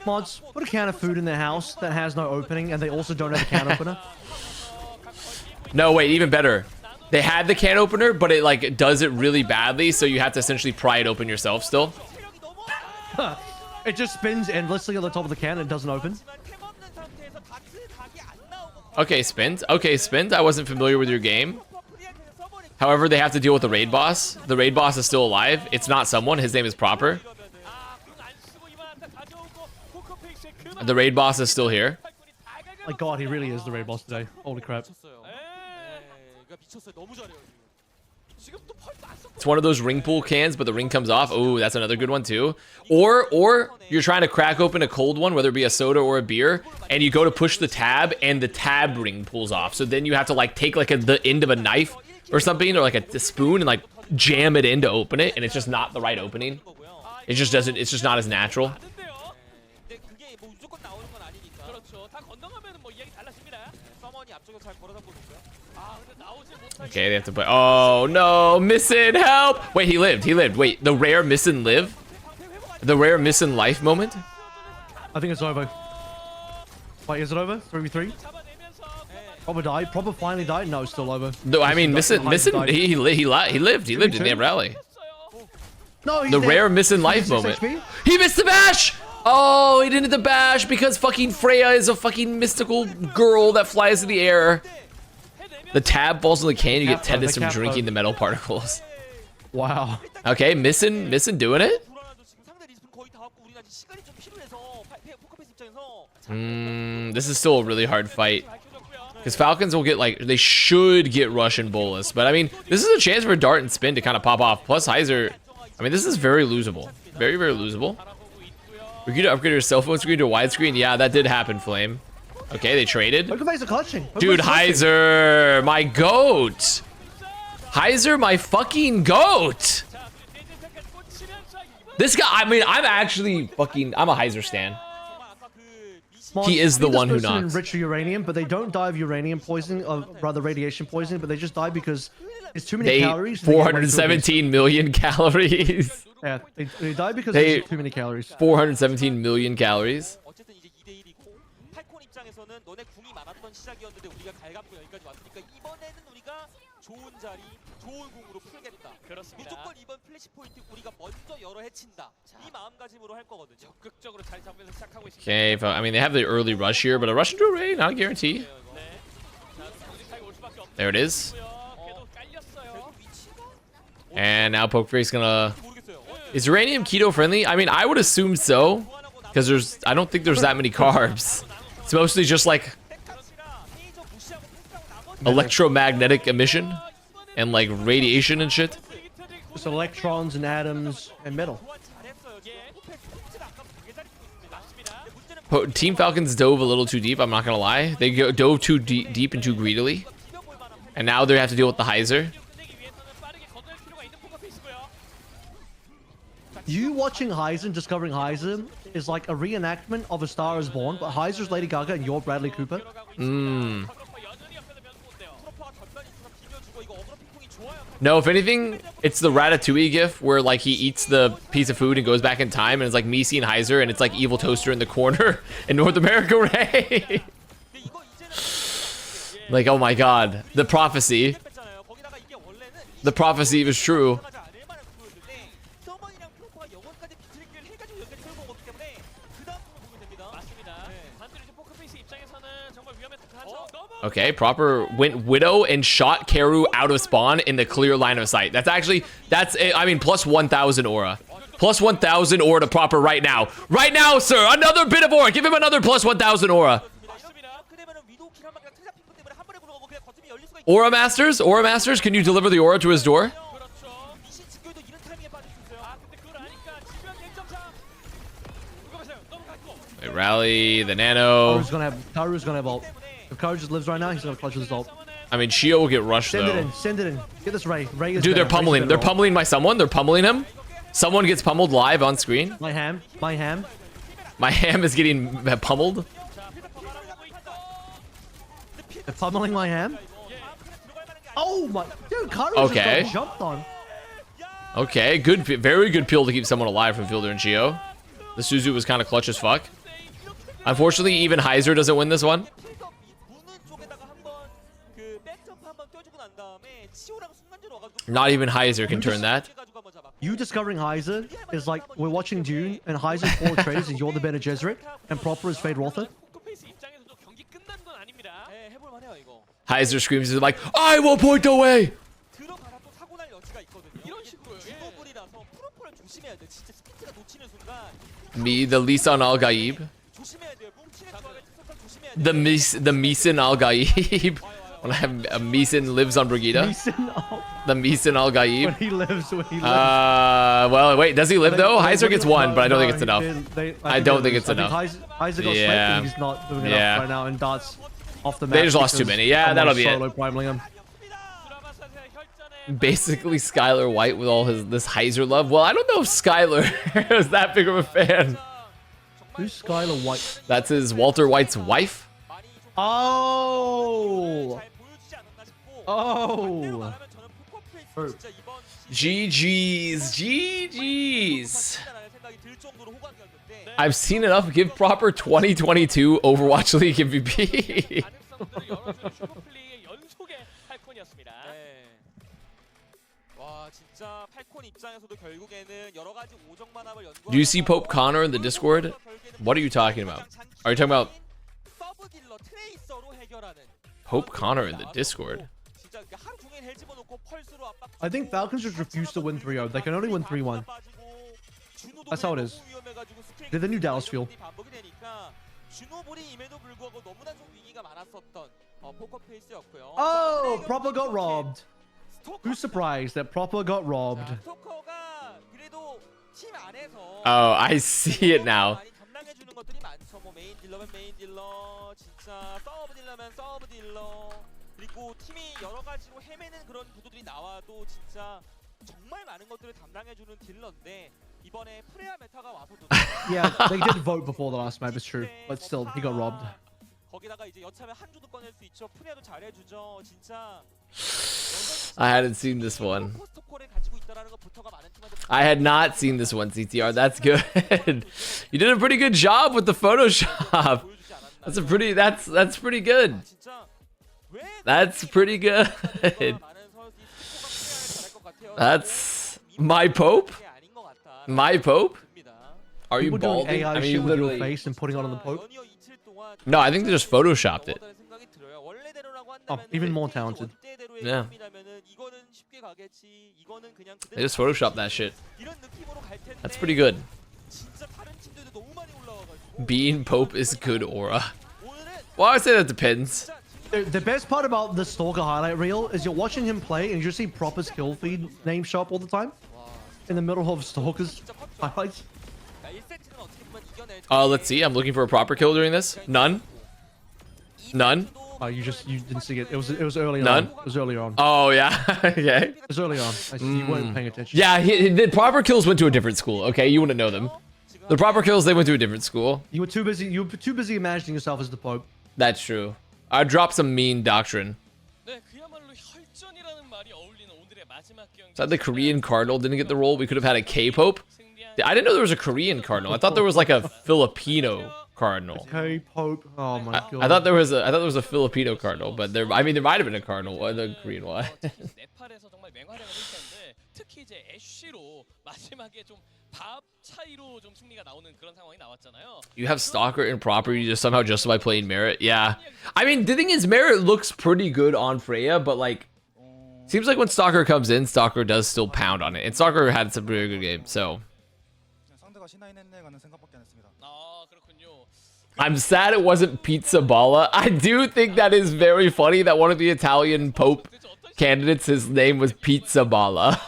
Mods, put a can of food in their house that has no opening, and they also don't have a can opener. No, wait, even better. They had the can opener, but it like does it really badly, so you have to essentially pry it open yourself still. It just spins endlessly on the top of the can and doesn't open. Okay, Spint. Okay, Spint. I wasn't familiar with your game. However, they have to deal with the raid boss. The raid boss is still alive. It's not someone. His name is Proper. The raid boss is still here. My god, he really is the raid boss today. Holy crap. It's one of those ring pull cans, but the ring comes off. Oh, that's another good one too. Or you're trying to crack open a cold one, whether it be a soda or a beer, and you go to push the tab, and the tab ring pulls off. So then you have to like take like the end of a knife or something, or like a spoon, and like jam it in to open it, and it's just not the right opening. It just doesn't. It's just not as natural. Okay, they have to play. Oh no, Missin, help! Wait, he lived. He lived. Wait, the rare Missin live? The rare Missin life moment? I think it's over. Wait, is it over? 3v3? Proper died. Proper finally died. No, it's still over. No, I mean Missin. He lived. He lived in the rally. No, the rare Missin life moment. He missed the bash. Oh, he didn't hit the bash because fucking Freya is a fucking mystical girl that flies in the air. The tab falls in the can, you get tetanus from drinking the metal particles. Wow. Okay, Missin doing it? This is still a really hard fight. Because Falcons will get like, they should get Russian Bolus. But I mean, this is a chance for Dart and Spin to kind of pop off. Plus Heiser, I mean, this is very losable. Very, very losable. We could upgrade our cell phone screen to a widescreen. Yeah, that did happen, Flame. Okay, they traded. Dude, Heiser, my goat. Heiser, my fucking goat. This guy, I mean, I'm actually fucking, I'm a Heiser stan. He is the one who knocks. Enrich uranium, but they don't die of uranium poisoning, or rather radiation poisoning, but they just die because it's too many calories. 417 million calories. Yeah, they die because there's too many calories. 417 million calories. Okay, I mean, they have the early rush here, but a rush into a raid, not a guarantee. There it is. And now Pokeface gonna... Is uranium keto friendly? I mean, I would assume so, because I don't think there's that many carbs. It's mostly just like electromagnetic emission and like radiation and shit. Just electrons and atoms and metal. Team Falcons dove a little too deep, I'm not gonna lie. They dove too deep and too greedily. And now they have to deal with the Heiser. You watching Heiser and discovering Heiser is like a reenactment of A Star Is Born, but Heiser's Lady Gaga and you're Bradley Cooper. No, if anything, it's the Ratatouille gif where like he eats the piece of food and goes back in time, and it's like me seeing Heiser, and it's like Evil Toaster in the corner in North America, Ray. Like, oh my god, the prophecy. The prophecy was true. Okay, Proper went Widow and shot Karu out of spawn in the clear line of sight. That's actually, I mean, plus 1,000 aura. Plus 1,000 aura to Proper right now. Right now, sir, another bit of aura. Give him another plus 1,000 aura. Aura Masters, can you deliver the aura to his door? Wait, rally the nano. Karu's gonna have ult. If Karu just lives right now, he's gonna clutch with his ult. I mean, Shio will get rushed Send though. it in. Send it in. Get this Ray. Ray is Dude, they're better. pummeling. They're pummeling my someone. They're pummeling him. Someone gets pummeled live on screen. My ham. My ham. My ham is getting pummeled. They're pummeling my ham. Oh my, dude, Karu Okay. just got jumped on. Okay, good, very good peel to keep someone alive from Fielder and Shio. The Suzu was kind of clutch as fuck. Unfortunately, even Heiser doesn't win this one. Not even Heiser can turn that. You discovering Heiser is like we're watching Dune and Heiser's 4 traders and you're the better Jesuit and Proper is Fade Rother. Heiser screams he's like, I will point the way. Me, the Lisan Al Gaib. The Misan Al Gaib. When I have a Misan lives on Brigida. The Misan Al Gaib. When he lives. Well, wait, does he live though? Heiser gets one, but I don't think it's enough. I don't think it's enough. Heiser got swept and he's not doing enough right now and Dart's off the map. They just lost too many. Yeah, that'll be it. Him. Basically, Skylar White with all this Heiser love. Well, I don't know if Skylar is that big of a fan. Who's Skylar White? That's his Walter White's wife. Oh. Oh. GG's. GG's. I've seen enough. Give Proper 2022 Overwatch League MVP. Do you see Pope Connor in the Discord? What are you talking about? Are you talking about Pope Connor in the Discord? I think Falcons just refuse to win 3-0. They can only win 3-1. That's how it is. They're the new Dallas Fuel. Oh, Proper got robbed. Who's surprised that Proper got robbed? Oh, I see it now. Yeah, they did vote before the last map, it's true. But still, he got robbed. I hadn't seen this one. I had not seen this one, CTR. That's good. You did a pretty good job with the Photoshop. That's a pretty. That's pretty good. That's pretty good. That's my Pope. My Pope. Are you balding? I mean, you literally face and putting on the Pope. No, I think they just photoshopped it. Oh, even more talented. Yeah. They just photoshopped that shit. That's pretty good. Being Pope is good aura. Well, I would say that depends. The best part about the Stalker highlight reel is you're watching him play and you just see Proper's kill feed name show up all the time. In the middle of Stalker's highlights. Let's see. I'm looking for a proper kill during this. None. None. Oh, you didn't see it. It was early None? on. It was earlier on. Oh, yeah. Okay. It was early on. I see you weren't paying attention. Yeah, the proper kills went to a different school. Okay, you wouldn't know them. The proper kills, they went to a different school. You were too busy. You were too busy imagining yourself as the Pope. That's true. I dropped some mean doctrine. So the Korean Cardinal didn't get the role. We could have had a K-Pope. I didn't know there was a Korean Cardinal. I thought there was like a Filipino Cardinal. K-Pope. Oh my god. I thought there was a Filipino Cardinal, but there might have been a Cardinal, the Korean one. You have Stalker and Proper, you just somehow justify playing Merit. Yeah. I mean, the thing is, Merit looks pretty good on Freya, but like, seems like when Stalker comes in, Stalker does still pound on it. And Stalker had some pretty good games, so. I'm sad it wasn't Pizza Balla. I do think that is very funny that one of the Italian Pope candidates, his name was Pizza Balla.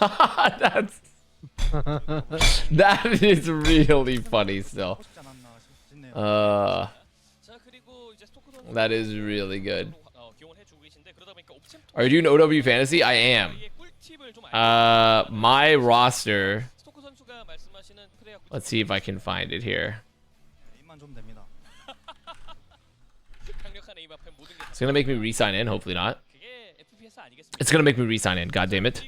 That is really funny still. That is really good. Are you doing OW Fantasy? I am. My roster. Let's see if I can find it here. It's gonna make me re-sign in. Hopefully not. It's gonna make me re-sign in. God damn it.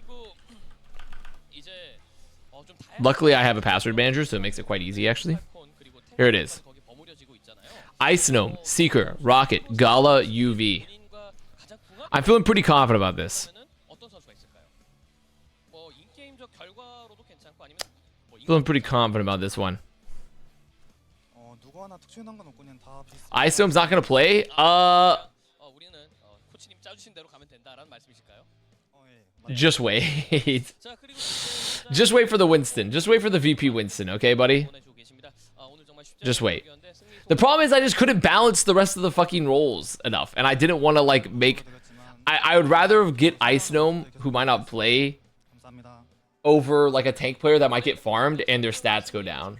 Luckily, I have a password manager, so it makes it quite easy, actually. Here it is. Ice Gnome, Seeker, Rocket, Gala, UV. I'm feeling pretty confident about this. Feeling pretty confident about this one. Ice Gnome's not gonna play? Just wait. Just wait for the Winston. Just wait for the VP Winston, okay, buddy? Just wait. The problem is I just couldn't balance the rest of the fucking roles enough. And I didn't want to, like, make... I would rather get Ice Gnome, who might not play, over, like, a tank player that might get farmed and their stats go down.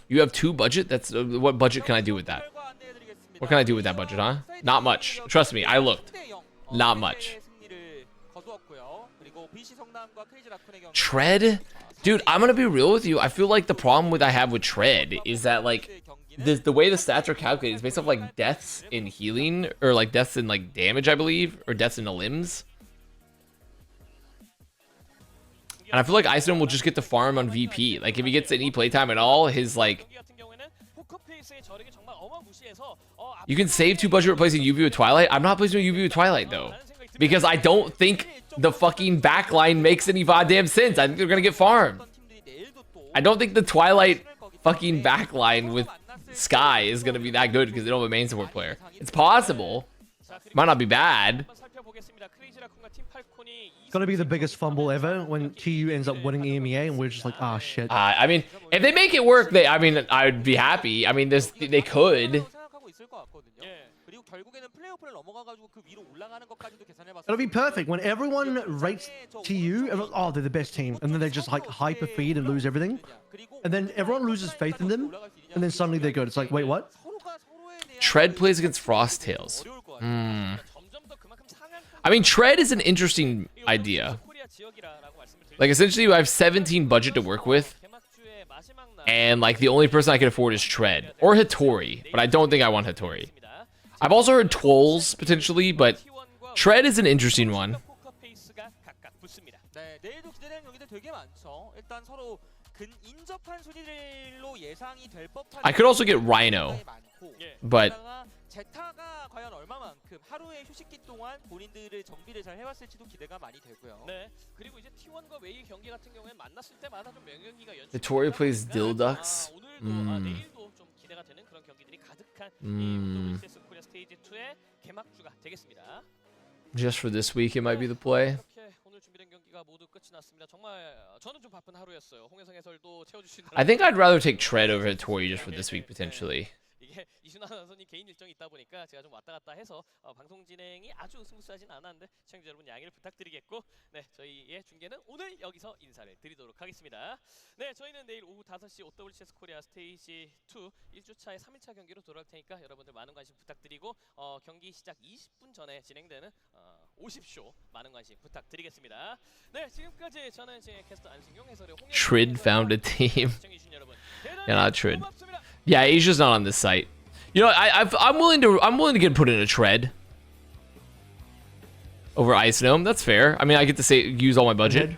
You have 2 budget? That's what budget can I do with that? What can I do with that budget, huh? Not much. Trust me, I looked. Not much. Tread? Dude, I'm gonna be real with you. I feel like the problem I have with Tread is that, like, the way the stats are calculated is based off, like, deaths in healing, or, like, deaths in, like, damage, I believe, or deaths in the limbs. And I feel like Ice Gnome will just get the farm on VP. Like, if he gets any playtime at all, his, like... You can save 2 budget replacing UV with Twilight. I'm not placing UV with Twilight, though. Because I don't think the fucking backline makes any goddamn sense. I think they're gonna get farmed. I don't think the Twilight fucking backline with Sky is gonna be that good because they don't have a main support player. It's possible. Might not be bad. It's gonna be the biggest fumble ever when TU ends up winning EMEA and we're just like, ah, shit. I mean, if they make it work, I would be happy. I mean, they could. It'll be perfect when everyone rates TU. Oh, they're the best team, and then they just like hyper feed and lose everything, and then everyone loses faith in them, and then suddenly they're good. It's like, wait, what? Tread plays against Frosttails. I mean, Tread is an interesting idea. Like, essentially, I have 17 budget to work with, and like the only person I can afford is Tread or Hattori, but I don't think I want Hattori. I've also heard Twolls potentially, but Tread is an interesting one. I could also get Rhino, but Hattori plays Dildux. Just for this week, it might be the play. I think I'd rather take Tread over Hattori just for this week, potentially. 이순환 선수님 개인 일정이 있다 보니까 제가 좀 왔다 갔다 해서 방송 진행이 아주 스무스하진 않았는데 시청자 여러분 양해를 부탁드리겠고, 네, 저희의 중계는 오늘 여기서 인사를 드리도록 하겠습니다. 네, 저희는 내일 오후 5시 OWCS 코리아 스테이지 2 1주차의 3일차 경기로 돌아올 테니까 여러분들 많은 관심 부탁드리고, 경기 시작 20분 전에 진행되는 50쇼 많은 관심 부탁드리겠습니다. 네, 지금까지 저는 제 캐스터 안승용 해설의 홍 Trid found a team. Yeah, not Trid. Yeah, Asia's not on this site. You know, I'm willing to get put in a Tread over Ice Gnome. That's fair. I mean, I get to use all my budget.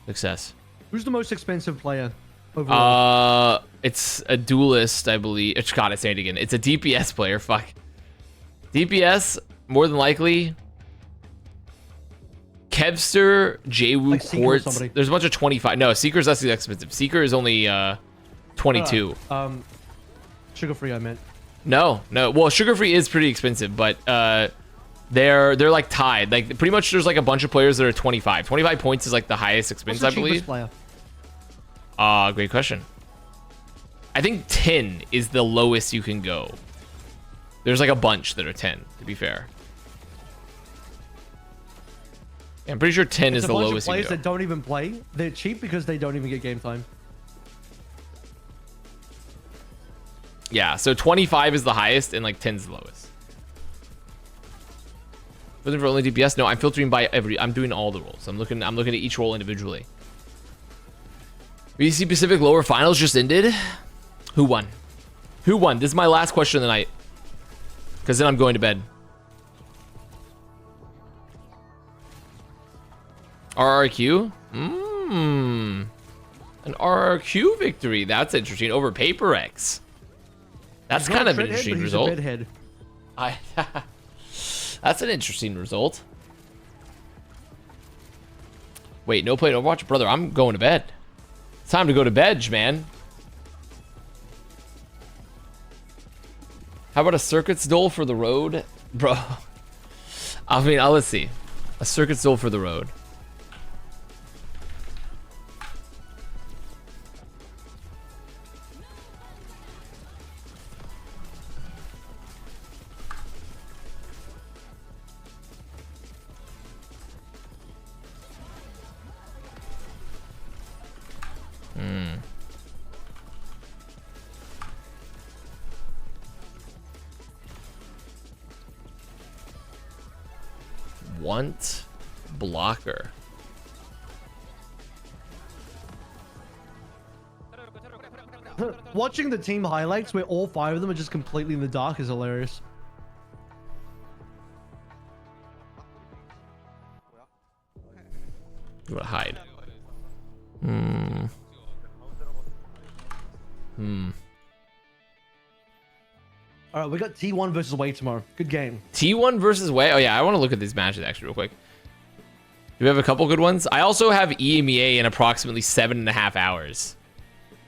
Success. Who's the most expensive player overall? It's a duelist, I believe. God, I say it again. It's a DPS player. Fuck. DPS, more than likely. Kevster, Jwoo, like Quartz. There's a bunch of 25. No, Seeker's less expensive. Seeker is only 22. Sugar Free, I meant. No. Well, Sugar Free is pretty expensive, but they're like tied. Like pretty much, there's like a bunch of players that are 25. 25 points is like the highest expense, I believe. Player? Great question. I think 10 is the lowest you can go. There's like a bunch that are 10, to be fair. I'm pretty sure 10 is a the bunch lowest of you players can that go. don't even play. They're cheap because they don't even get game time. Yeah, so 25 is the highest and like 10 is the lowest. Filtering for only DPS? No, I'm filtering by I'm doing all the roles. I'm looking at each role individually. VC Pacific lower finals just ended. Who won? Who won? This is my last question of the night. Because then I'm going to bed. RRQ? An RRQ victory. That's interesting. Over Paper X. That's kind of an interesting result. That's an interesting result. Wait, no play Overwatch? Brother, I'm going to bed. It's time to go to bed, man. How about a circuits dole for the road? Bro. I mean, let's see. A circuits dole for the road. Want blocker. Watching the team highlights where all 5 of them are just completely in the dark is hilarious. You want to hide? All right, we got T1 versus Way tomorrow. Good game. T1 versus Way. Oh yeah, I want to look at these matches actually real quick. Do we have a couple good ones? I also have EMEA in approximately 7.5 hours.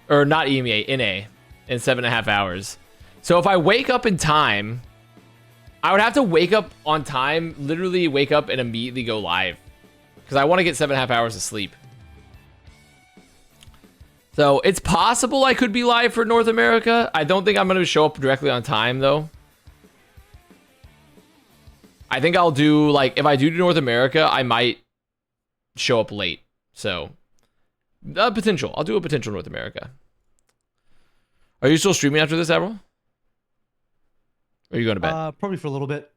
Or not EMEA, NA in 7.5 hours. So if I wake up in time, I would have to wake up on time, literally wake up and immediately go live. Because I want to get 7.5 hours of sleep. So it's possible I could be live for North America. I don't think I'm going to show up directly on time though. I think I'll do like, if I do North America, I might show up late. So potential. I'll do a potential North America. Are you still streaming after this, Avril? Or are you going to bed? Probably for a little bit.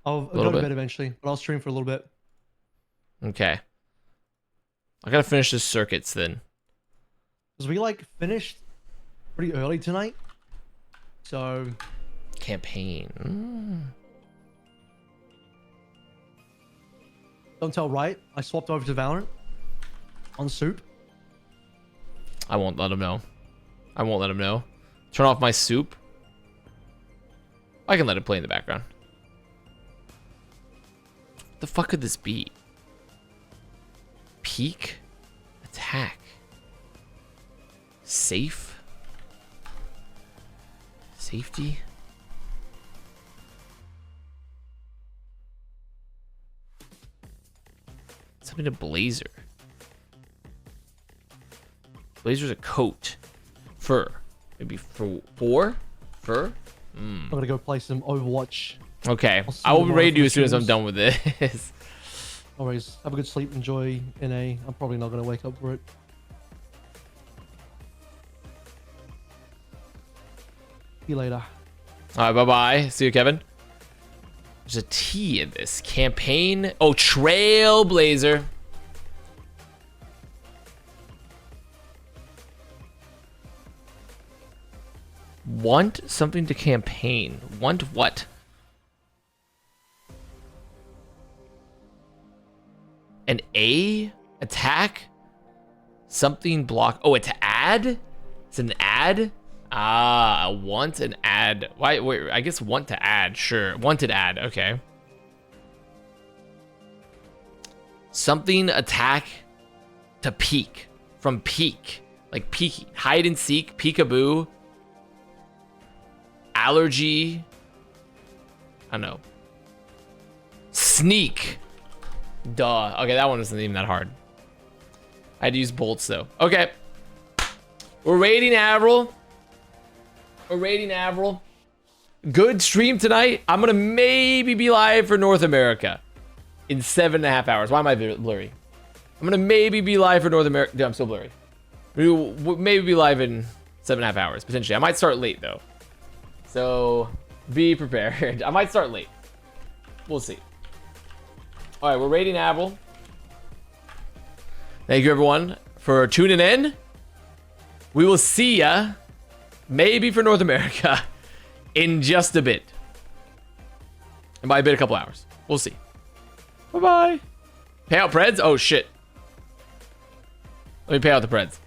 I'll go to bed eventually, but I'll stream for a little bit. Okay. I gotta finish this circuits then. Because we like finished pretty early tonight. So campaign. Don't tell right. I swapped over to Valorant on soup. I won't let him know. I won't let him know. Turn off my soup. I can let it play in the background. What the fuck could this be? Peak attack. Safe. Safety. Something to blazer. Blazer's a coat. Fur. Maybe fur? Fur? I'm gonna go play some Overwatch. Okay. I will be ready to do as soon as I'm done with this. Always have a good sleep. Enjoy NA. I'm probably not gonna wake up for it. See you later. All right, bye-bye. See you, Kevin. There's a T in this. Campaign. Oh, Trailblazer. Want something to campaign. Want what? An A? Attack? Something block. Oh, it's an ad? It's an ad? Ah, want an ad. Why? Wait, I guess want to add. Sure. Wanted ad. Okay. Something attack to peek. From peek. Like peek. Hide and seek. Peekaboo. Allergy. I don't know. Sneak. Duh. Okay, that one wasn't even that hard. I had to use bolts though. Okay. We're rating Avril. We're rating Avril. Good stream tonight. I'm gonna maybe be live for North America. in 7.5 hours. Why am I blurry? I'm gonna maybe be live for North America. Dude, I'm so blurry. We'll maybe be live in 7.5 hours, potentially. I might start late, though. So, be prepared. I might start late. We'll see. All right, we're raiding Apple. Thank you, everyone, for tuning in. We will see ya, maybe for North America, in just a bit. And by a bit, a couple hours. We'll see. Bye-bye. Pay out Preds? Oh, shit. Let me pay out the Preds.